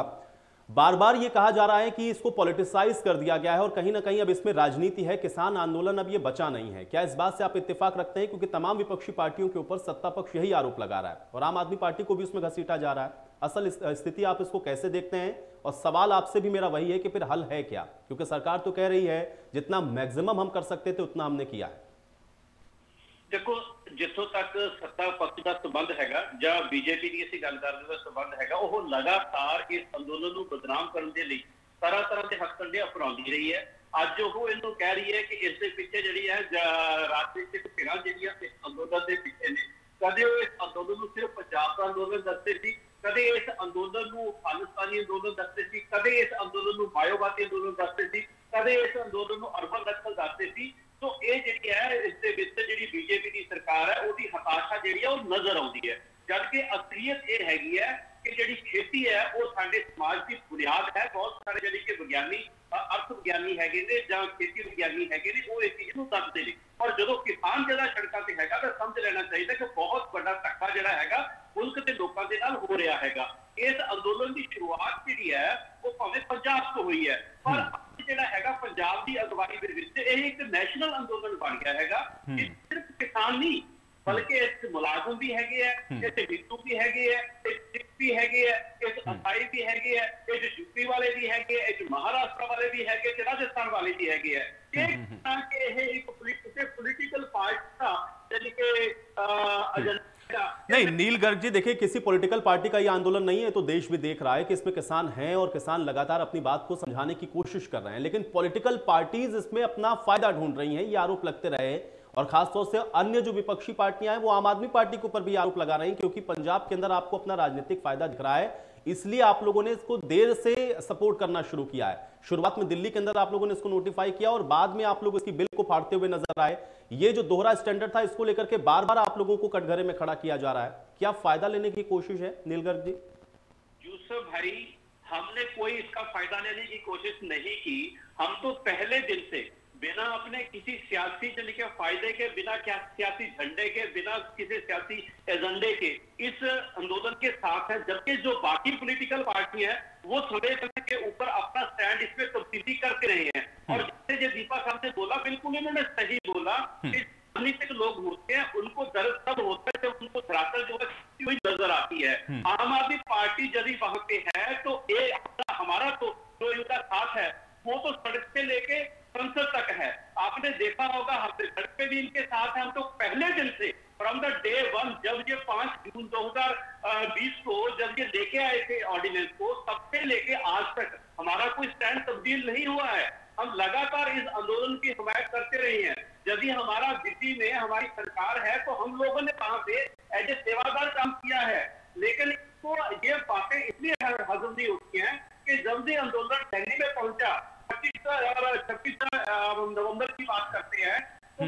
बार बार ये कहा जा रहा है कि इसको पॉलिटिसाइज कर दिया गया है और कहीं ना कहीं अब इसमें राजनीति है, किसान आंदोलन अब ये बचा नहीं है। क्या इस बात से आप इत्तेफाक रखते हैं? क्योंकि तमाम विपक्षी पार्टियों के ऊपर सत्ता पक्ष यही आरोप लगा रहा है और आम आदमी पार्टी को भी उसमें घसीटा जा रहा है। असल स्थिति आप इसको कैसे देखते हैं? और सवाल आपसे भी मेरा वही है कि फिर हल है क्या? क्योंकि सरकार तो कह रही है जितना मैक्सिमम हम कर सकते थे उतना हमने किया है। देखो, जिथों तक सत्ता पक्ष का संबंध हैगा ਜਾਂ बीजेपी की ਅਸੀਂ ਗੱਲ ਕਰਦੇ ਦਾ ਸੰਬੰਧ ਹੈਗਾ, ਉਹ ਲਗਾਤਾਰ ਇਸ ਅੰਦੋਲਨ ਨੂੰ ਬਦਨਾਮ ਕਰਨ ਦੇ ਲਈ ਤਰ੍ਹਾਂ ਦੇ ਹੱਥਕੰਡੇ ਅਪਣਾਉਂਦੀ ਰਹੀ ਹੈ। ਅੱਜ ਉਹ ਇਹਨੂੰ ਕਹਿ ਰਹੀ ਹੈ ਕਿ ਇਸ ਦੇ ਪਿੱਛੇ ਜਿਹੜੀ ਹੈ ਰਾਜਨੀਤਿਕ ਧਿਰਾਂ ਜਿਹੜੀਆਂ ਇਸ ਅੰਦੋਲਨ ਦੇ ਪਿੱਛੇ ਨੇ। ਕਦੇ ਉਹ ਇਸ ਅੰਦੋਲਨ ਨੂੰ ਸਿਰਫ ਪੰਜਾਬ ਦਾ ਅੰਦੋਲਨ ਦੱਸਦੇ ਸੀ, ਕਦੇ ਇਸ ਅੰਦੋਲਨ ਨੂੰ ਖਾਲਿਸਤਾਨੀ ਅੰਦੋਲਨ ਦੱਸਦੇ ਸੀ, ਕਦੇ ਇਸ ਅੰਦੋਲਨ ਨੂੰ ਮਾਇਓਵਾਦੀ ਅੰਦੋਲਨ ਦੱਸਦੇ ਸੀ, ਕਦੇ ਇਸ ਅੰਦੋਲਨ ਨੂੰ ਅਰਬਨ ਨਕਸਲ ਦੱਸਦੇ ਸੀ। तो ये जी है इस जी बीजेपी की सरकार है उसकी हताशा जी है वो नजर आती है। जबकि असलियत ये हैगी है कि जी खेती है वो साडे समाज की बुनियाद है। बहुत सारे जी विज्ञानी अर्थ विज्ञानी है खेती विज्ञानी है वो इस चीज को दसते हैं। और जो किसान जो सड़कों से है तो समझ लेना चाहिए कि बहुत बड़ा धक्का जोड़ा है मुल्क के लोगों के नाल हो रहा है। इस अंदोलन की शुरुआत जी है वो भावें पंजाब तो हुई है, पर ਜਿਹੜਾ ਹੈਗਾ ਪੰਜਾਬ ਦੀ ਅਗਵਾਈ ਦੇ ਵਿੱਚ ਇਹ ਇੱਕ ਨੈਸ਼ਨਲ ਅੰਦੋਲਨ ਬਣ ਗਿਆ ਹੈਗਾ। ਇਹ ਸਿਰਫ ਕਿਸਾਨ ਨਹੀਂ ਬਲਕਿ ਇਸ ਮੁਲਾਜ਼ਮ ਵੀ ਹੈਗੇ ਆ, ਇੱਥੇ ਬਿੱਟੂ ਵੀ ਹੈਗੇ ਆ, ਸਿੱਖ ਵੀ ਹੈਗੇ ਆ, ਇਸ ਅਸਾਈ ਵੀ ਹੈਗੇ ਆ, ਇਹ ਜੋ ਯੂਪੀ ਵਾਲੇ ਵੀ ਹੈਗੇ ਆ, ਇਹ ਜੋ ਮਹਾਰਾਸ਼ਟਰ ਵਾਲੇ ਵੀ ਹੈਗੇ ਤੇ ਰਾਜਸਥਾਨ ਵਾਲੇ ਵੀ ਹੈਗੇ ਆ। ਇਹ ਇੱਕ ਪੋਲੀਟੀਕਲ ਪਾਰਟੀ ਦਾ ਜਿਹੜੀ ਕਿ ਏਜੰਡਾ नहीं नील गर्ग जी, देखिए किसी पॉलिटिकल पार्टी का ये आंदोलन नहीं है, तो देश भी देख रहा है कि इसमें किसान हैं और किसान लगातार अपनी बात को समझाने की कोशिश कर रहे हैं, लेकिन पॉलिटिकल पार्टीज इसमें अपना फायदा ढूंढ रही हैं, ये आरोप लगते रहे। और खासतौर से अन्य जो विपक्षी पार्टियां हैं वो आम आदमी पार्टी के ऊपर भी आरोप लगा रही हैं, क्योंकि पंजाब के अंदर आपको अपना राजनीतिक फायदा दिख रहा है, इसलिए आप लोगों ने इसको देर से सपोर्ट करना शुरू किया है। शुरुआत में दिल्ली के अंदर आप लोगों ने इसको नोटिफाई किया और बाद में आप लोग इसकी बिल को फाड़ते हुए नजर आए। ये जो दोहरा स्टैंडर्ड था इसको लेकर के बार बार आप लोगों को कटघरे में खड़ा किया जा रहा है। क्या फायदा लेने की कोशिश है नील गर्ग जी? यूसुफ भाई, हमने कोई इसका फायदा लेने की कोशिश नहीं की। हम तो पहले दिन से बिना अपने किसी सियासी जन के फायदे के, बिना सियासी झंडे के, बिना किसी सियासी एजेंडे के इस आंदोलन के साथ है। जबकि जो बाकी पॉलिटिकल पार्टी है वो समय के ऊपर अपना स्टैंड इसमें तब्दीली करते रहे हैं। और जैसे जो दीपा साहब ने बोला, बिल्कुल इन्होंने सही बोला कि राजनीतिक लोग होते हैं उनको दर्द तब होता है जब उनको धरातल जो है हुई नजर आती है। आम आदमी पार्टी यदि वहां पे है तो ये हमारा तो जो इनका साथ है वो तो सड़क से लेके संसद तक है। आपने देखा होगा हम सड़क पे भी इनके साथ हैं। हम तो पहले दिन से फ्रॉम द डे वन, जब ये 5 जून 2020 को जब ये लेके आए थे ऑर्डिनेंस को, तब से लेके आज तक हमारा कोई स्टैंड तब्दील नहीं हुआ है। हम लगातार इस आंदोलन की हिमायत करते रहे हैं। यदि हमारा दिल्ली में हमारी सरकार है तो हम लोगों ने वहां पे एज ए सेवादार काम किया है। लेकिन इसको ये बातें इसलिए हजम नहीं होती हैं कि जब ये आंदोलन दिल्ली में पहुंचा, 26 नवंबर की बात करते हैं, तो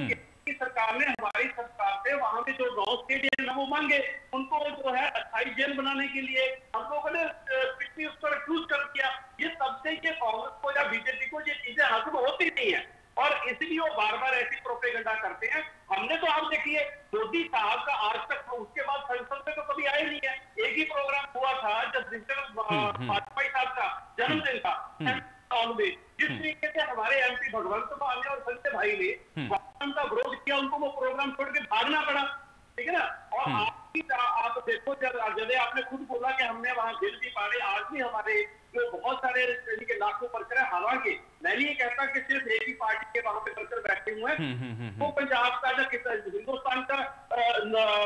सरकार ने हमारी सरकार से वहां पे जो 9 स्टेडियम है वो मांगे, उनको जो है 28 जेल बनाने के लिए हम लोगों ने पिछली उस पर रिफ्यूज कर दिया। ये तब से ये कांग्रेस को या बीजेपी को ये चीजें हासिल होती नहीं है और इसलिए वो बार बार ऐसी प्रोपेगेंडा करते हैं। हमने तो आप देखिए मोदी साहब का आज तक उसके बाद संसद में तो कभी आए नहीं है। एक ही प्रोग्राम हुआ था जब वाजपेयी साहब का जन्मदिन था जिस तरीके से हमारे एमपी भगवंत मान और संजय भाई ने का विरोध किया, उनको वो प्रोग्राम छोड़ के भागना पड़ा, ठीक है ना। और आप देखो जब आपने खुद बोला कि हमने वहां दिल भी पाड़े, आज भी हमारे जो बहुत सारे के लाखों वर्कर है। हालांकि मैं नहीं कहता कि सिर्फ एक ही पार्टी के वहां पे वर्कर बैठे हुए हैं, वो पंजाब का हिंदुस्तान का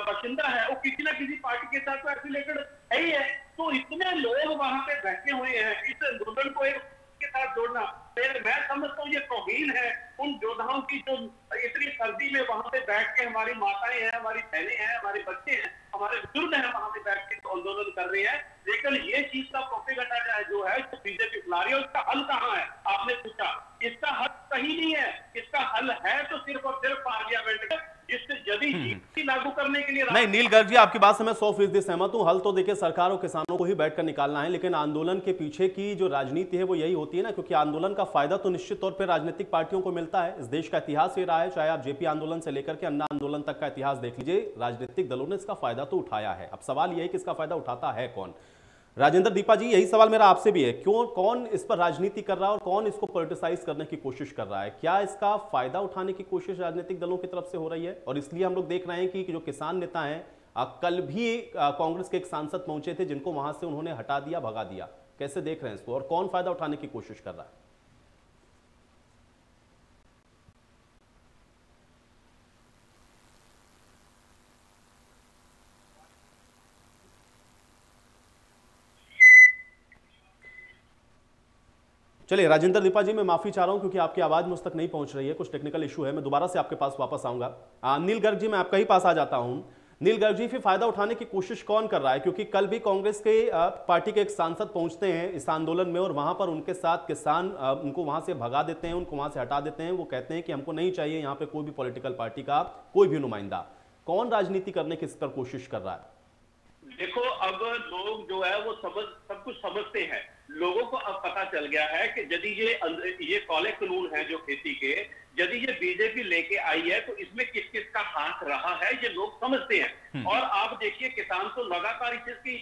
बाशिंदा है, वो किसी ना किसी पार्टी के साथ तो एफिलेटेड है ही है। तो इतने लोग वहां पे बैठे हुए हैं, इस आंदोलन को एक के साथ जोड़ना मैं समझता हूँ ये तौहीन है उन योद्धाओं की जो इतनी सर्दी में वहां पे बैठ के हमारी माताएं हैं, हमारी बहनें हैं, हमारे बच्चे हैं, हमारे बुजुर्ग हैं, वहां पे बैठ के आंदोलन कर रहे हैं। लेकिन ये चीज का प्रोपेगेंडा जो है जो बीजेपी फैला रही है, उसका हल कहाँ है? आपने पूछा, इसका हल कहीं नहीं है। इसका हल है तो सिर्फ और सिर्फ पार्लियामेंट में, जिससे यदि जीएसटी लागू करने के लिए नहीं नील गर्ग जी, आपकी बात से मैं 100% सहमत हूं। हल तो देखिए सरकार और किसानों को ही बैठकर निकालना है, लेकिन आंदोलन के पीछे की जो राजनीति है वो यही होती है ना, क्योंकि आंदोलन का फायदा तो निश्चित तौर पर राजनीतिक पार्टियों को मिलता है। इस देश का इतिहास ये रहा है, चाहे आप जेपी आंदोलन से लेकर के अन्ना आंदोलन तक का इतिहास देख लीजिए, राजनीतिक दलों ने इसका फायदा तो उठाया है। अब सवाल यह है कि इसका फायदा उठाता है कौन? राजेंद्र दीपा जी, यही सवाल मेरा आपसे भी है, क्यों कौन इस पर राजनीति कर रहा है और कौन इसको पॉलिटिसाइज करने की कोशिश कर रहा है? क्या इसका फायदा उठाने की कोशिश राजनीतिक दलों की तरफ से हो रही है? और इसलिए हम लोग देख रहे हैं कि जो किसान नेता हैं, कल भी कांग्रेस के एक सांसद पहुंचे थे जिनको वहां से उन्होंने हटा दिया, भगा दिया। कैसे देख रहे हैं इसको और कौन फायदा उठाने की कोशिश कर रहा है? चलिए राजेंद्र दीपा जी, मैं माफी चाह रहा हूं क्योंकि आपकी आवाज मुझ तक नहीं पहुंच रही है, कुछ टेक्निकल इशू है। मैं दोबारा से आपके पास वापस आऊंगा। नील गर्ग जी, मैं आपका ही पास आ जाता हूं। नील गर्ग जी, फिर फायदा उठाने की कोशिश कौन कर रहा है? क्योंकि कल भी कांग्रेस के पार्टी के एक सांसद पहुंचते हैं इस आंदोलन में और वहां पर उनके साथ किसान उनको वहां से भगा देते हैं, उनको वहां से हटा देते हैं। वो कहते हैं कि हमको नहीं चाहिए यहाँ पे कोई भी पॉलिटिकल पार्टी का कोई भी नुमाइंदा। कौन राजनीति करने की इस पर कोशिश कर रहा है? देखो, अब लोग जो है वो सब कुछ समझते हैं। लोगों को अब पता चल गया है कि यदि ये काले कानून है जो खेती के, यदि ये बीजेपी लेके आई है तो इसमें किस किस का हाथ रहा है ये लोग समझते हैं। और आप देखिए, किसान तो लगातार इस चीज की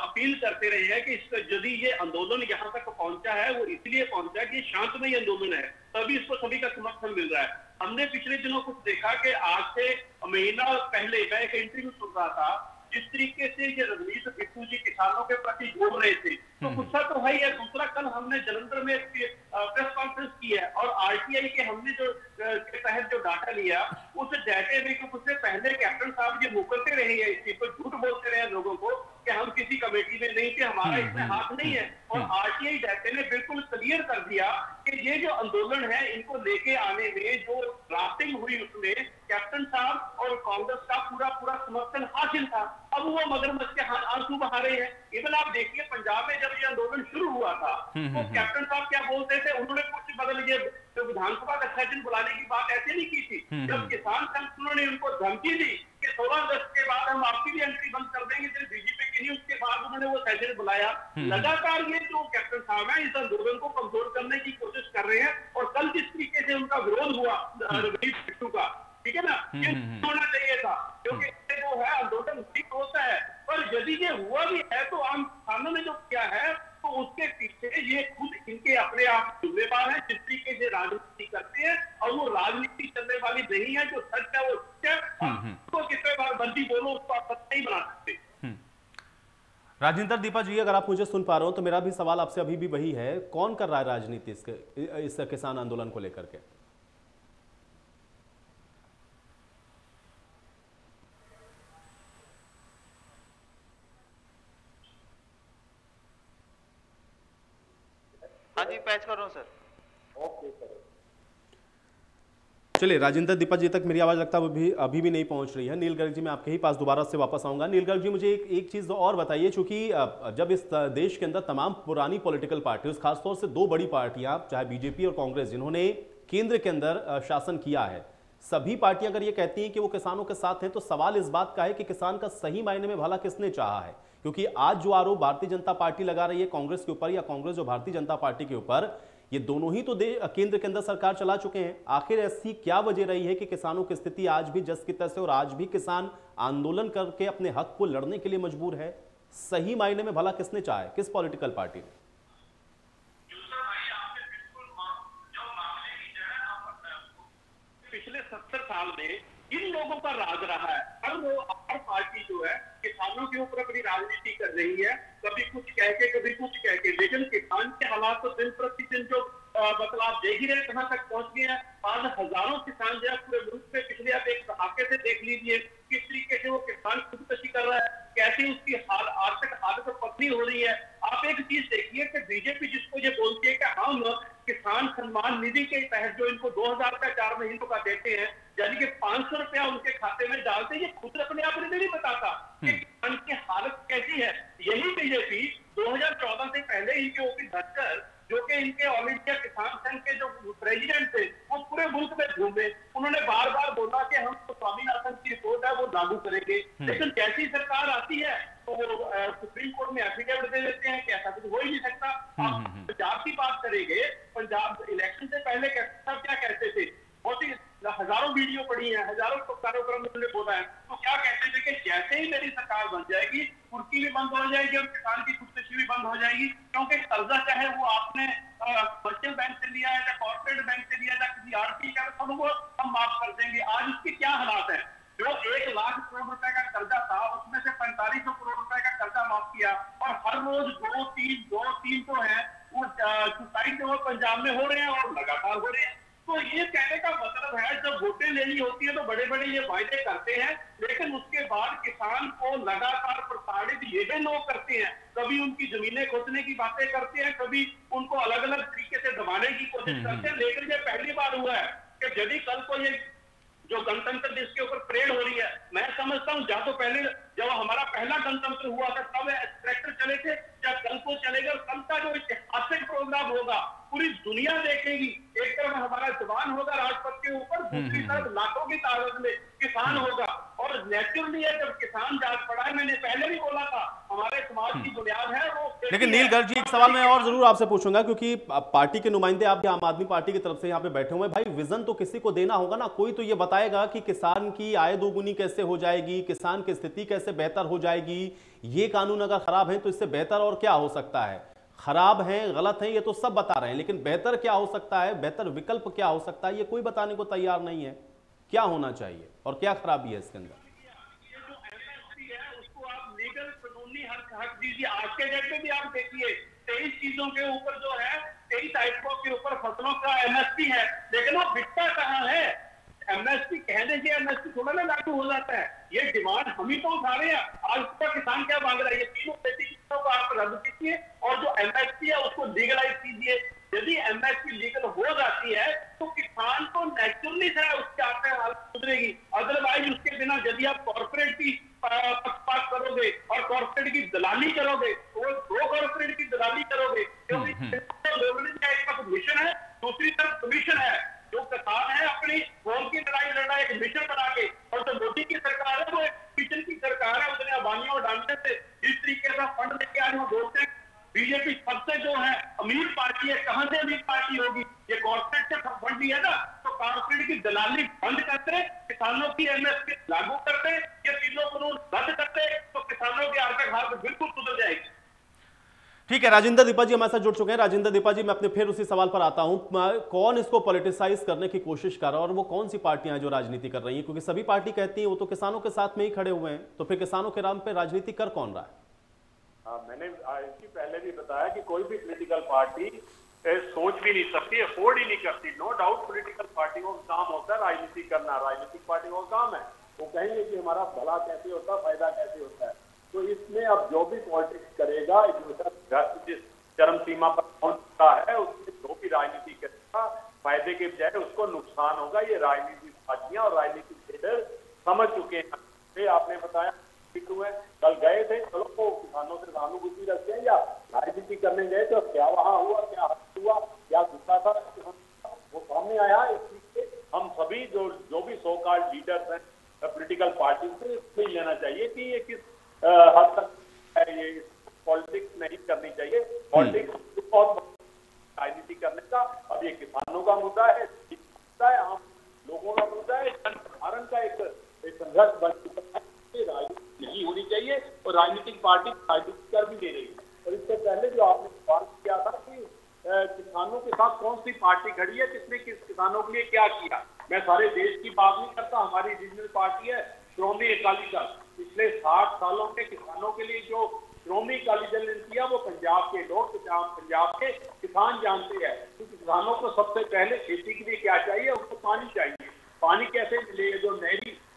अपील करते रहे हैं कि यदि ये आंदोलन यहाँ तक पहुंचा है वो इसलिए पहुंचा कि शांतमय आंदोलन है, तभी इसको सभी का समर्थन मिल रहा है। हमने पिछले दिनों कुछ देखा कि आज से महीना पहले मैं एक इंटरव्यू सुन रहा था, जिस तरीके से ये रजनीश बिट्टू जी किसानों के प्रति बोल रहे थे, तो गुस्सा तो है ही है। दूसरा, कल हमने जलंधर में प्रेस कॉन्फ्रेंस की है और आरटीआई के हमने जो के तहत जो डाटा लिया, उस डाटे में उससे पहले कैप्टन साहब ये मुकरते रहे हैं, इस चीज को झूठ बोलते रहे लोगों को कि हम किसी कमेटी में नहीं थे, हमारा इसमें हाथ नहीं है। और आरटीआई डाटे ने बिल्कुल क्लियर कर दिया कि ये जो आंदोलन है इनको लेके आने में जो ड्राफ्टिंग हुई उसमें कैप्टन साहब और कांग्रेस का पूरा समर्थन हासिल था। अब वो मगरमच्छ के आंसू बहा रहे हैं। इवन आप देखिए, पंजाब में जब ये आंदोलन शुरू हुआ था तो कैप्टन साहब क्या बोलते थे, उन्होंने कुछ बदल ये तो विधानसभा का सेशन बुलाने की बात ऐसे नहीं की थी। जब किसान संगठनों ने उनको धमकी दी कि 16 अगस्त के बाद हम आपकी भी एंट्री बंद कर देंगे, सिर्फ बीजेपी की नहीं, उसके बाद उन्होंने वो सेशन बुलाया। लगातार ये जो कैप्टन साहब है इस आंदोलन को कमजोर करने की कोशिश कर रहे हैं। और कल जिस तरीके से उनका विरोध हुआ रजनीश बिट्टू का, ठीक है ना, ये होना चाहिए था, क्योंकि जो है आंदोलन ठीक होता है। पर यदि ये हुआ भी है तो आम किसानों ने जो किया है तो उसके पीछे ये खुद इनके अपने आप जिम्मेदार हैं, जिस तरीके से राजनीति करते हैं। और वो राजनीति चलने वाली नहीं है, जो सच है वो सच है। तो कितने बार बंदी बोलो उसको आप सच नहीं बना सकते। राजेंद्र दीपा जी, अगर आप मुझे सुन पा रहे हो तो मेरा भी सवाल आपसे अभी भी वही है, कौन कर रहा है राजनीति इस किसान आंदोलन को लेकर के? हाँ जी, पैच कर रहा हूँ सर। Okay sir. चलिए राजेंद्र दीपा जी तक मेरी आवाज लगता है अभी भी नहीं पहुंच रही है। नील गर्ग जी, मैं आपके ही पास दोबारा से वापस आऊंगा। नील गर्ग जी, मुझे एक चीज और बताइए, चूंकि जब इस देश के अंदर तमाम पुरानी पॉलिटिकल पार्टीज, खासतौर से दो बड़ी पार्टियां, चाहे बीजेपी और कांग्रेस, जिन्होंने केंद्र के अंदर शासन किया है, सभी पार्टियां अगर ये कहती हैं कि वो किसानों के साथ हैं, तो सवाल इस बात का है कि किसान का सही मायने में भला किसने चाहा है? क्योंकि आज जो आरोप भारतीय जनता पार्टी लगा रही है कांग्रेस के ऊपर, या कांग्रेस जो भारतीय जनता पार्टी के ऊपर, ये दोनों ही तो केंद्र के अंदर सरकार चला चुके हैं। आखिर ऐसी क्या वजह रही है कि किसानों की स्थिति आज भी जस की तस है और आज भी किसान आंदोलन करके अपने हक को लड़ने के लिए मजबूर है? सही मायने में भला किसने चाहा है, किस पॉलिटिकल पार्टी ने? पिछले 70 साल में इन लोगों का राज रहा है। हर पार्टी जो है किसानों के ऊपर अपनी राजनीति कर रही है, कभी कुछ कह के कभी कुछ कह के। लेकिन किसान के हालात तो दिन प्रतिदिन जो मतलब आप देख ही रहे कहां तक पहुंच गए हैं। आज हजारों किसान जो है पूरे मुल्क में, पिछले आप एक दहाके से देख लीजिए किस तरीके से वो किसान खुदकशी कर रहा है, कैसे उसकी आर्थिक हालत पतली हो रही है। आप एक चीज देखिए कि बीजेपी जिसको ये बोलती है कि हम किसान सम्मान निधि के तहत जो इनको 2000 रुपया 4 महीनों का देते हैं, यानी कि 500 रुपया उनके खाते में डालते हैं, ये खुद अपने आप में नहीं बताता कि किसान की हालत कैसी है। यही बीजेपी 2014 से पहले इनके ओपी धनखड़, जो कि इनके ऑल इंडिया किसान संघ के जो प्रेसिडेंट थे, वो पूरे मुल्क में घूमे। उन्होंने बार बार बोला कि हम तो स्वामीनाथन की रिपोर्ट है वो लागू करेंगे, लेकिन जैसी सरकार आती है तो वो सुप्रीम कोर्ट में एफिडेविट दे देते हैं कि ऐसा कुछ हो ही नहीं सकता। आप पंजाब की बात करेंगे, पंजाब इलेक्शन से पहले क्या कहते थे, बहुत ही हजारों वीडियो पड़ी है, हजारों कार्यक्रम उन्होंने बोला है, तो क्या कहते थे कि जैसे ही मेरी सरकार बन जाएगी कुर्की भी बंद हो जाएगी और किसान की खुदकुशी भी बंद हो जाएगी, क्योंकि कर्जा चाहे वो आपने कमर्शियल बैंक से लिया है या कॉर्पोरेट बैंक से लिया या किसी आरपी का, सब वो हम माफ कर देंगे। आज उसके क्या हालात है, जो 1 लाख करोड़ रुपए का कर्जा था उसमें से 4500 करोड़ रुपए का कर्जा माफ किया, और हर रोज 2-3 तो है वो सुसाइड जो पंजाब में हो रहे हैं और लगातार हो रहे हैं। तो ये कहने का मतलब है, जब वोटें लेनी होती है तो बड़े बड़े ये वायदे करते हैं, लेकिन उसके बाद किसान को लगातार प्रताड़ित ये भी लोग करते हैं। कभी उनकी जमीनें खोदने की बातें करते हैं, कभी उनको अलग अलग तरीके से दबाने की कोशिश करते हैं। लेकिन ये पहली बार हुआ है कि यदि कल को ये जो गणतंत्र दिवस के ऊपर परेड हो रही है, मैं समझता हूँ या तो पहले जब हमारा पहला गणतंत्र हुआ था तब ट्रैक्टर चले थे, या कल को चलेगा, कल का जो ऐतिहासिक प्रोग्राम होगा पूरी दुनिया देखेगी। एक तरफ हमारा जवान होगा राजपथ के ऊपर, दूसरी तरफ लाखों की तादाद में किसान होगा, और नेचुरली है जब किसान जाग पड़ा है, मैंने पहले भी बोला था हमारे समाज की बुनियाद है वो। लेकिन नील गर्ग जी, एक सवाल मैं और जरूर आपसे पूछूंगा, क्योंकि पार्टी के नुमाइंदे आपके आम आदमी पार्टी की तरफ से यहाँ पे बैठे हुए हैं। भाई विजन तो किसी को देना होगा ना, कोई तो ये बताएगा कि किसान की आय दोगुनी कैसे हो जाएगी, किसान की स्थिति कैसे बेहतर हो जाएगी। ये कानून अगर खराब है तो इससे बेहतर और क्या हो सकता है। खराब है, गलत है, ये तो सब बता रहे हैं, लेकिन बेहतर क्या हो सकता है, बेहतर विकल्प क्या हो सकता है, ये कोई बताने को तैयार नहीं है। क्या होना चाहिए और क्या खराबी है इसके अंदर? ये जो एमएसपी है उसको आप लीगल कानूनी हक दीजिए। आज के डेट में भी आप देखिए 23 चीजों के ऊपर जो है, 23 आइटमों के ऊपर फसलों का एमएसपी है, लेकिन वो बिकता कहाँ है? एमएसपी कहने से एमएसपी थोड़ा ना लागू हो जाता है, ये डिमांड हम ही तो उठा रहे हैं। आज उसका किसान क्या मांग रहा है? ये तीनों चीजों को आप रद्द कीजिए और जो एमएसपी है उसको लीगलाइज कीजिए। यदि एमएसपी लीगल हो जाती है तो किसान को नेचुरली है उसके आते हालत सुधरेगी। अदरवाइज उसके बिना यदि आप कॉर्पोरेट की पक्षपात करोगे और कॉर्पोरेट की दलाली करोगे, तो दो कॉर्पोरेट की दलाली करोगे, क्योंकि एक मिशन है, दूसरी तरफ कमीशन है। जो किसान है अपनी कौम की लड़ाई लड़ रहा है एक मिशन बना के, और जो मोदी की सरकार है वो एक मिशन की सरकार है। उसने अबानियों और डांटे से इस तरीके का फंड लेके आज वो बोलते हैं बीजेपी सबसे जो है अमीर पार्टी है। कहां से अमीर पार्टी होगी? ये कॉर्पोरेट से फंड दिया ना, तो कॉर्पोरेट की दलाली बंद करते, किसानों की एमएसपी लागू करते, ये तीनों कानून रद्द करते, तो किसानों की आर्थिक हालत बिल्कुल सुधर जाएगी। ठीक है, राजेंद्र दीपा जी हमारे साथ जुड़ चुके हैं। राजेंद्र दीपा जी, मैं अपने फिर उसी सवाल पर आता हूं, कौन इसको पॉलिटिसाइज करने की कोशिश कर रहा है और वो कौन सी पार्टियां जो राजनीति कर रही हैं? क्योंकि सभी पार्टी कहती हैं वो तो किसानों के साथ में ही खड़े हुए हैं, तो फिर किसानों के नाम पे राजनीति कर कौन रहा है? मैंने इसकी पहले भी बताया कि कोई भी पॉलिटिकल पार्टी सोच भी नहीं सकती, अफोर्ड ही नहीं करती। नो डाउट पॉलिटिकल पार्टियों का काम होता है राजनीति करना, राजनीतिक पार्टियों का काम है। वो कहेंगे कि हमारा भला कैसे होता है, फायदा कैसे होता है। तो इसमें अब जो भी पॉलिटिक्स करेगा, जिस चरम सीमा पर पहुंचता है, उसमें जो भी राजनीति करेगा फायदे के बजाय उसको नुकसान होगा। ये राजनीतिक पार्टियां और राजनीतिक लीडर समझ चुके हैं। आपने बताया कल गए थे, चलो वो किसानों से सहानुभूति रखते हैं, या राजनीति करने गए तो क्या वहां हुआ, क्या हुआ, क्या गुस्सा था, वो सामने आया। इसलिए हम सभी जो भी सो कॉल्ड लीडर्स हैं पॉलिटिकल पार्टी से इसमें लेना चाहिए कि ये किस हद तक है, ये पॉलिटिक्स नहीं करनी चाहिए। पॉलिटिक्स बहुत राजनीति करने का, अब ये किसानों का मुद्दा है, आम लोगों का मुद्दा है, जनसाधारण का एक संघर्ष बन चुका है। राजनीति नहीं होनी चाहिए और राजनीतिक पार्टी राजनीति कर भी दे रही है। और इससे पहले जो आपने सवाल किया था कि किसानों के साथ कौन सी पार्टी खड़ी है, किसने किस किसानों के लिए क्या किया, मैं सारे देश की बात नहीं करता। हमारी रीजनल पार्टी है श्रोमणी अकाली दल। पिछले 60 सालों के किसानों के लिए जो श्रोमणी अकाली दल ने किया वो पंजाब के लोग, पंजाब के किसान जानते हैं। क्योंकि किसानों को सबसे पहले खेती के लिए क्या चाहिए, उनको पानी चाहिए। पानी कैसे मिले? जो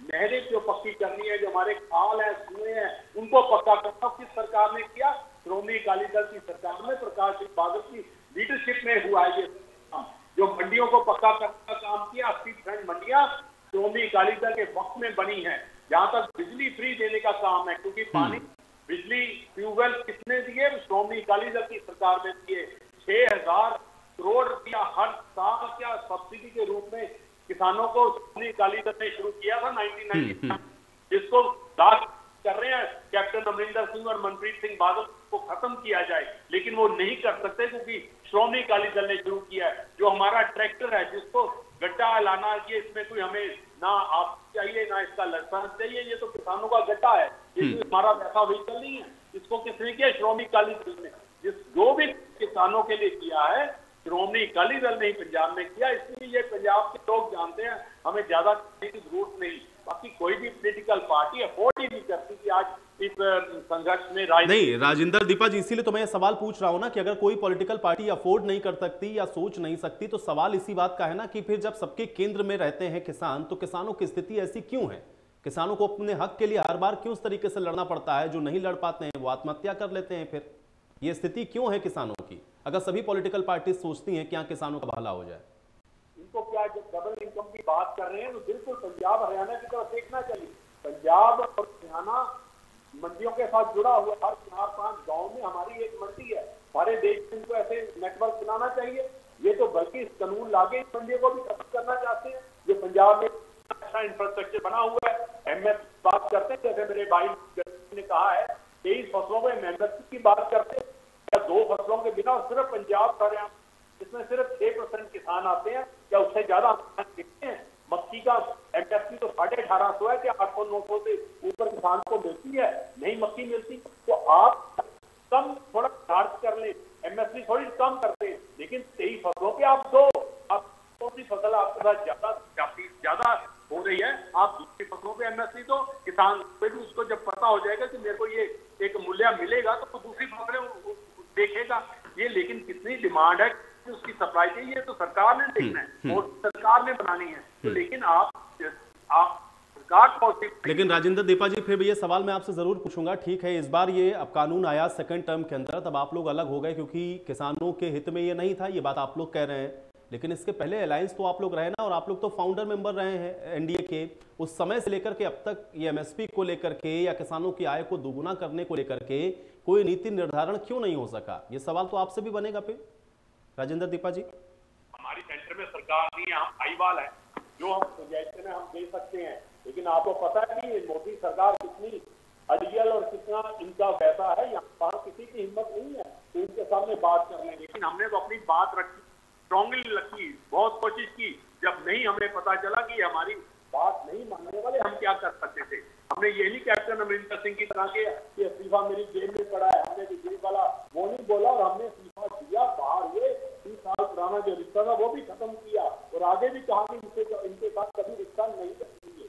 नहरें जो पक्की करनी है, जो हमारे खाल है, कुएं हैं, उनको पक्का करना किस सरकार ने किया? श्रोमणी अकाली दल की सरकार में प्रकाश सिंह बादल की लीडरशिप में हुआ है ये काम। जो मंडियों को पक्का करने का काम किया। 80% मंडियां श्रोमणी अकाली दल के वक्त में बनी है। जहां तक बिजली फ्री देने का काम है, क्योंकि पानी, बिजली, ट्यूबवेल किसने दिए? श्रोमणी अकाली दल की सरकार में दिए। 6000 करोड़ रुपया हर साल क्या सब्सिडी के रूप में किसानों को श्रोमणी अकाली दल ने शुरू किया था 1990, जिसको दाग कर रहे हैं कैप्टन अमरिंदर सिंह और मनप्रीत सिंह बादल को खत्म किया जाए, लेकिन वो नहीं कर सकते क्योंकि श्रोमणी अकाली दल ने शुरू किया है। जो हमारा ट्रैक्टर है जिसको गड्ढा लाना, ये इसमें कोई हमें ना आप चाहिए ना इसका लाइसेंस चाहिए, ये तो किसानों का गड्ढा है, ये हमारा वैसा व्हीकल नहीं है। इसको किसने किया? श्रोमणी अकाली दल ने। जो भी किसानों के लिए किया है श्रोमणी अकाली दल ने ही पंजाब में किया, इसलिए ये पंजाब के लोग जानते हैं, हमें ज्यादा करने की जरूरत नहीं। बाकी कोई भी पॉलिटिकल पार्टी अफोर्ड ही नहीं करती कि आज इस संघर्ष में नहीं राजेंद्र दीपा जी, इसीलिए तो मैं सवाल पूछ रहा हूं ना कि अगर कोई पॉलिटिकल पार्टी अफोर्ड नहीं कर सकती या सोच नहीं सकती, तो सवाल इसी बात का है ना कि फिर जब सबके केंद्र में रहते हैं किसान, तो किसानों की स्थिति ऐसी क्यों है? किसानों को अपने हक के लिए हर बार क्यों उस तरीके से लड़ना पड़ता है? जो नहीं लड़ पाते हैं वो आत्महत्या कर लेते हैं। फिर ये स्थिति क्यों है किसानों की, अगर सभी पॉलिटिकल पार्टी सोचती हैं कि यहाँ किसानों का भला हो जाए? इनको क्या, जब डबल इनकम की बात कर रहे हैं तो बिल्कुल पंजाब हरियाणा की तरफ देखना चाहिए। पंजाब और हरियाणा मंडियों के साथ जुड़ा हुआ, हर 4-5 गांव में हमारी एक मंडी है। सारे देश में इनको ऐसे नेटवर्क बनाना चाहिए। ये तो बल्कि इस कानून लाके इस मंडियों को भी खत्म करना चाहते हैं। जो पंजाब में अच्छा इंफ्रास्ट्रक्चर बना हुआ है, एमएस बात करते हैं, जैसे मेरे भाई ने कहा है 23 फसलों में एमएसपी की बात करते हैं, या 2 फसलों के बिना सिर्फ पंजाब हरियाणा इसमें सिर्फ 6% किसान आते हैं, या उससे ज्यादा देखते हैं। मक्की का एमएसपी तो 1850 है कि 800-900 से ऊपर किसान को मिलती है, नहीं मक्की मिलती। तो आप कम थोड़ा चार्ज कर ले, एमएसपी थोड़ी कम करते हैं, लेकिन 23 फसलों पे आप दो, आप कौन सी फसल आपके साथ ज्यादा हो रही है, आप दूसरी फसलों पे एमएसपी दो। किसान पे भी उसको जब पता हो जाएगा कि मेरे को ये एक मूल्य मिलेगा तो दूसरी फसलें देखेगा। ये लेकिन कितनी डिमांड है, उसकी सप्लाई चाहिए, तो सरकार ने देखना है और सरकार ने बनानी है। तो लेकिन आप सरकार को, लेकिन राजेंद्र दीपा जी, फिर भी ये सवाल मैं आपसे जरूर पूछूंगा। ठीक है, इस बार ये अब कानून आया सेकंड टर्म के अंदर, तब आप लोग अलग हो गए क्योंकि किसानों के हित में ये नहीं था, ये बात आप लोग कह रहे हैं। लेकिन इसके पहले अलायंस तो आप लोग रहे ना, और आप लोग तो फाउंडर मेंबर रहे हैं एनडीए के। उस समय से लेकर के अब तक ये एमएसपी को लेकर के या किसानों की आय को दोगुना करने को लेकर के कोई नीति निर्धारण क्यों नहीं हो सका? ये सवाल तो आपसे भी बनेगा फिर राजेंद्र दीपा जी। हमारी सेंटर में सरकार नहीं है, हम आईवाल है, जो हम सजेशन है हम दे सकते हैं। लेकिन आपको पता है कि मोदी सरकार कितनी अड़ियल और कितना इनका वैसा है, यहाँ पर किसी की हिम्मत नहीं है तो इनके सामने बात कर लें। लेकिन हमने तो अपनी बात रखी, स्ट्रांगली रखी, बहुत कोशिश की। जब नहीं हमें पता चला कि हमारी बात नहीं मानने वाले, हम क्या कर सकते थे? हमने ये नहीं कैप्टन अमरिंदर सिंह की तरह के कि इस्तीफा मेरी जेब में पड़ा है, हमने बिजली वाला वो नहीं बोला और हमने इस्तीफा दिया बाहर। ये 30 साल पुराना जो रिश्ता था वो भी खत्म किया और आगे भी कहा कि इनके साथ कभी रिश्ता नहीं रखेंगे।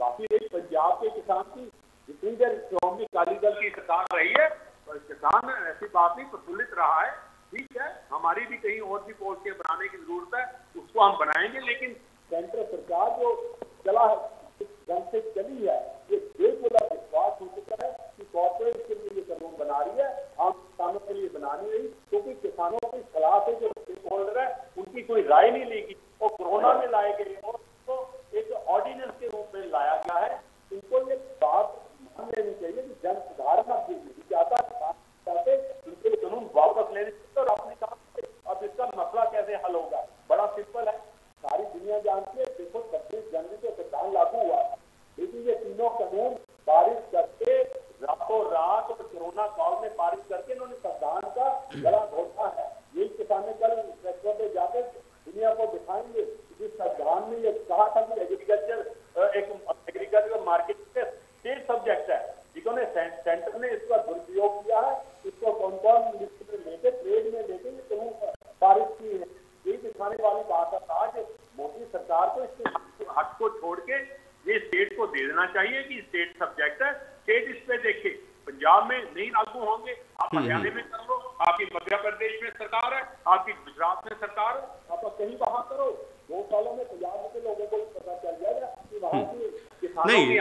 बाकी रही पंजाब के किसान की, जितनी देर श्रोमणी अकाली दल की सरकार रही है तो किसान ऐसी बात नहीं प्रफुल्लित रहा है। ठीक है, हमारी भी कहीं और भी पॉलिसी बनाने की जरूरत है, उसको हम बनाएंगे। लेकिन सेंट्रल सरकार जो चला है, ढंग से चली है, ये बेखुदा विश्वास हो चुका है कि कॉर्पोरेट के लिए ये कानून बना रही है, आम किसानों के लिए बनानी रही, क्योंकि किसानों के खिलाफ है जो स्टेक होल्डर है उनकी कोई राय नहीं लेगी। और कोरोना में लाए गए और उसको एक ऑर्डिनेंस के रूप में लाया गया है। इनको ये बात मान लेनी चाहिए कि जन सुधार अब नहीं चाहते, इनके कानून वापस लेने और अपने काम से अब इसका मसला कैसे हल होगा? बड़ा सिंपल है, सारी दुनिया जानती है। देखो 26 जनवरी को संविधान लागू हुआ, लेकिन ये तीनों कानून पारित करके रातों रात और कोरोना काल में पारित करके इन्होंने संविधान का गला घोटा है। यही किसान कल प्रेसों पे जाकर दुनिया को दिखाएंगे। जिस संविधान में ये कहा था कि एग्रीकल्चर मार्केट के स्टेट सब्जेक्ट है, जिन्होंने सेंटर ने इसका दुरुपयोग किया है, इसको कौन कौन लेके ट्रेड में लेके ये कानून पारित की है। यही दिखाने वाली बात है। आज मोदी सरकार को इसके हक को छोड़ के ये स्टेट को दे देना चाहिए कि स्टेट सब्जेक्ट है, स्टेट इस पे देखे। पंजाब में नहीं लागू होंगे, आप हरियाणा में कर लो, आपकी मध्य प्रदेश में सरकार है, आपकी गुजरात में सरकार है, आप कहीं वहां करो। 2 सालों में पंजाब के लोगों को पता चल जाएगा कि वहां की किसानों की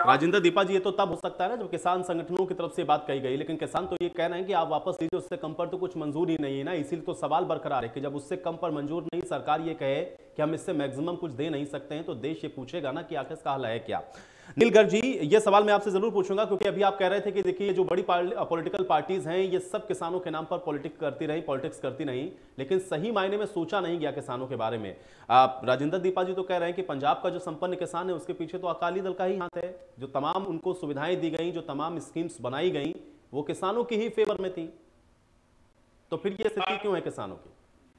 राजेंद्र दीपा जी, ये तो तब हो सकता है ना जब किसान संगठनों की तरफ से बात कही गई, लेकिन किसान तो ये कह रहे हैं कि आप वापस लीजिए, उससे कम पर तो कुछ मंजूर ही नहीं है ना। इसीलिए तो सवाल बरकरार है कि जब उससे कम पर मंजूर नहीं, सरकार ये कहे कि हम इससे मैक्सिमम कुछ दे नहीं सकते हैं, तो देश ये पूछेगा ना कि आखिर इसका हल है क्या। नील गर्ग जी, ये सवाल मैं आपसे जरूर पूछूंगा, क्योंकि अभी आप कह रहे थे कि देखिए जो बड़ी पॉलिटिकल पार्टीज हैं ये सब किसानों के नाम पर पॉलिटिक्स करती रही, लेकिन सही मायने में सोचा नहीं गया किसानों के बारे में। राजेंद्र दीपा जी तो कह रहे हैं कि पंजाब का जो संपन्न किसान है उसके पीछे तो अकाली दल का ही हाथ है। जो तमाम उनको सुविधाएं दी गई, जो तमाम स्कीम्स बनाई गई, वो किसानों की ही फेवर में थी। तो फिर ये स्थिति क्यों है किसानों की?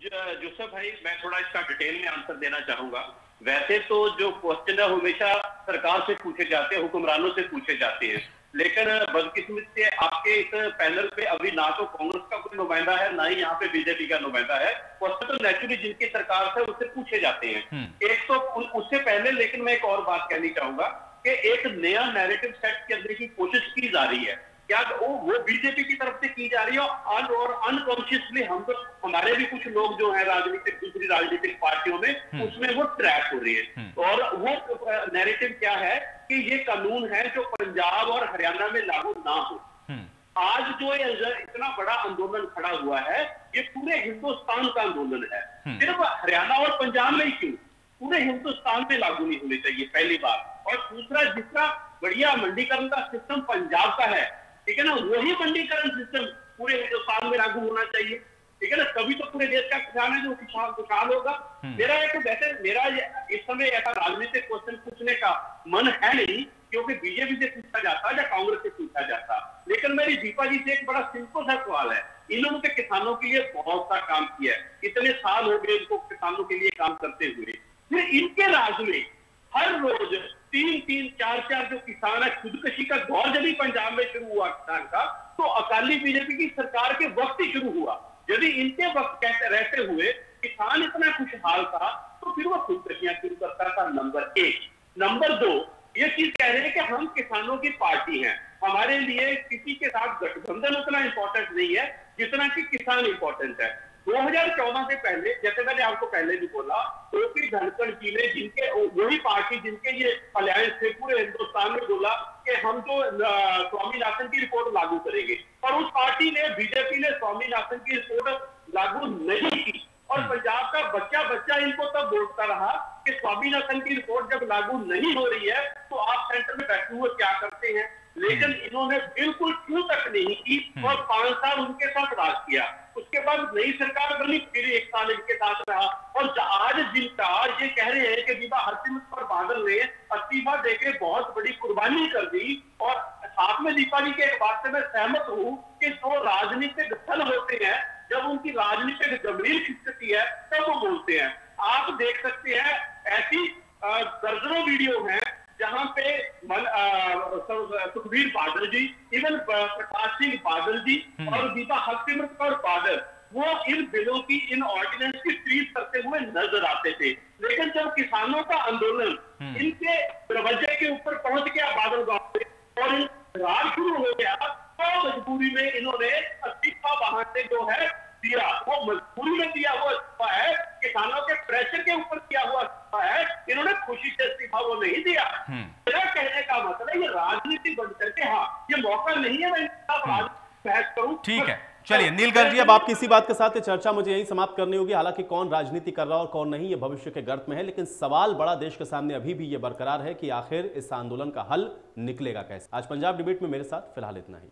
जोसेफ भाई, मैं थोड़ा इसका डिटेल में आंसर देना चाहूंगा। वैसे तो जो क्वेश्चन है हमेशा सरकार से पूछे जाते हैं, हुक्मरानों से पूछे जाते हैं, लेकिन बदकिस्मत से आपके इस पैनल पे अभी ना तो कांग्रेस का कोई नुमाइंदा है, ना ही यहाँ पे बीजेपी का नुमाइंदा है। क्वेश्चन तो नेचुरली जिनकी सरकार से उससे पूछे जाते हैं। एक तो उससे पहले, लेकिन मैं एक और बात कहनी चाहूंगा कि एक नया नैरेटिव सेट करने की कोशिश की जा रही है। क्या वो बीजेपी की तरफ से की जा रही है, और अनकॉन्शियसली हम तो, हमारे भी कुछ लोग जो है राजनीतिक, दूसरी राजनीतिक पार्टियों में, उसमें वो ट्रैक हो रही है। और वो नैरेटिव क्या है कि ये कानून है जो पंजाब और हरियाणा में लागू ना हो। आज जो इतना बड़ा आंदोलन खड़ा हुआ है, ये पूरे हिंदुस्तान का आंदोलन है। सिर्फ हरियाणा और पंजाब में ही क्यों, पूरे हिंदुस्तान में लागू नहीं होनी चाहिए, पहली बात। और दूसरा, जिसका बढ़िया मंडीकरण का सिस्टम पंजाब का है, ठीक है ना, वही मंडीकरण सिस्टम पूरे हिंदुस्तान में लागू होना चाहिए, ठीक है ना। तभी तो पूरे देश का किसान है जो खुशहाल होगा। मेरा इस समय ऐसा राजनीतिक क्वेश्चन पूछने का मन है नहीं, क्योंकि बीजेपी से पूछा जाता या कांग्रेस से पूछा जाता। लेकिन मेरी दीपा जी से एक बड़ा सिंपल सा सवाल है। इन्होंने तो किसानों के लिए बहुत सा काम किया है, इतने साल हो गए इनको किसानों के लिए काम करते हुए। फिर इनके राज में हर रोज 3-3, 4-4 जो किसान है, खुदकशी का दौर जब भी पंजाब में शुरू हुआ किसान का, तो अकाली बीजेपी की सरकार के वक्त ही शुरू हुआ। यदि इनके वक्त कहते रहते हुए किसान इतना खुशहाल था, तो फिर वो खुदकशियां शुरू करता था, नंबर 1। नंबर 2, ये चीज कह रहे हैं कि हम किसानों की पार्टी हैं, हमारे लिए किसी के साथ गठबंधन उतना इंपॉर्टेंट नहीं है जितना कि किसान इंपॉर्टेंट है। 2014 से पहले, जैसे मैंने आपको पहले भी बोला, तो धनखड़ जी ने, जिनके वही पार्टी जिनके ये अलायंस थे, पूरे हिंदुस्तान में बोला कि हम तो स्वामीनाथन की रिपोर्ट लागू करेंगे, और उस पार्टी ने, बीजेपी ने स्वामीनाथन की रिपोर्ट लागू नहीं की। और पंजाब का बच्चा इनको तब बोलता रहा कि स्वामीनाथन की रिपोर्ट जब लागू नहीं हो रही है तो आप सेंटर में बैठे हुए क्या करते हैं। लेकिन इन्होंने बिल्कुल क्यों तक नहीं की, और 5 साल उनके साथ राज किया। उसके बाद नई सरकार बनी, फिर 1 साल इनके साथ रहा। और आज जिनका ये कह रहे हैं कि दीपा हरसिमरत कौर बादल ने इस्तीफा देकर बहुत बड़ी कुर्बानी कर दी। और साथ में दीपा जी की एक बात से मैं सहमत हूं कि जो राजनीतिक दल होते हैं, जब उनकी राजनीतिक गंभीर स्थिति है, तब वो बोलते हैं। आप देख सकते हैं ऐसी दर्जनों वीडियो हैं जहां पे सुखबीर बादल जी, इवन प्रकाश सिंह बादल जी और दीपा हरसिमरत कौर बादल, वो इन बिलों की, इन ऑर्डिनेंस की ट्रीट करते हुए नजर आते थे। लेकिन जब किसानों का आंदोलन इनके दरवाजे के ऊपर पहुंच गया बादल गांव में और राज शुरू हो गया, तो मजबूरी में इन्होंने इस्तीफा बहाने जो है दिया। वो मजबूरी में दिया हुआ इस्तीफा है, किसानों के प्रेशर के ऊपर किया हुआ इस्तीफा है। इन्होंने खुशी से इस्तीफा वो नहीं दिया। मेरा कहने का मतलब है, ये राजनीति बंद करके, हाँ, ये मौका नहीं है मैं बहस करूं। ठीक है, चलिए नील गर्ग जी, अब आपकी इसी बात के साथ चर्चा मुझे यही समाप्त करनी होगी। हालांकि कौन राजनीति कर रहा है और कौन नहीं, ये भविष्य के गर्त में है, लेकिन सवाल बड़ा देश के सामने अभी भी ये बरकरार है कि आखिर इस आंदोलन का हल निकलेगा कैसे। आज पंजाब डिबेट में मेरे साथ फिलहाल इतना ही।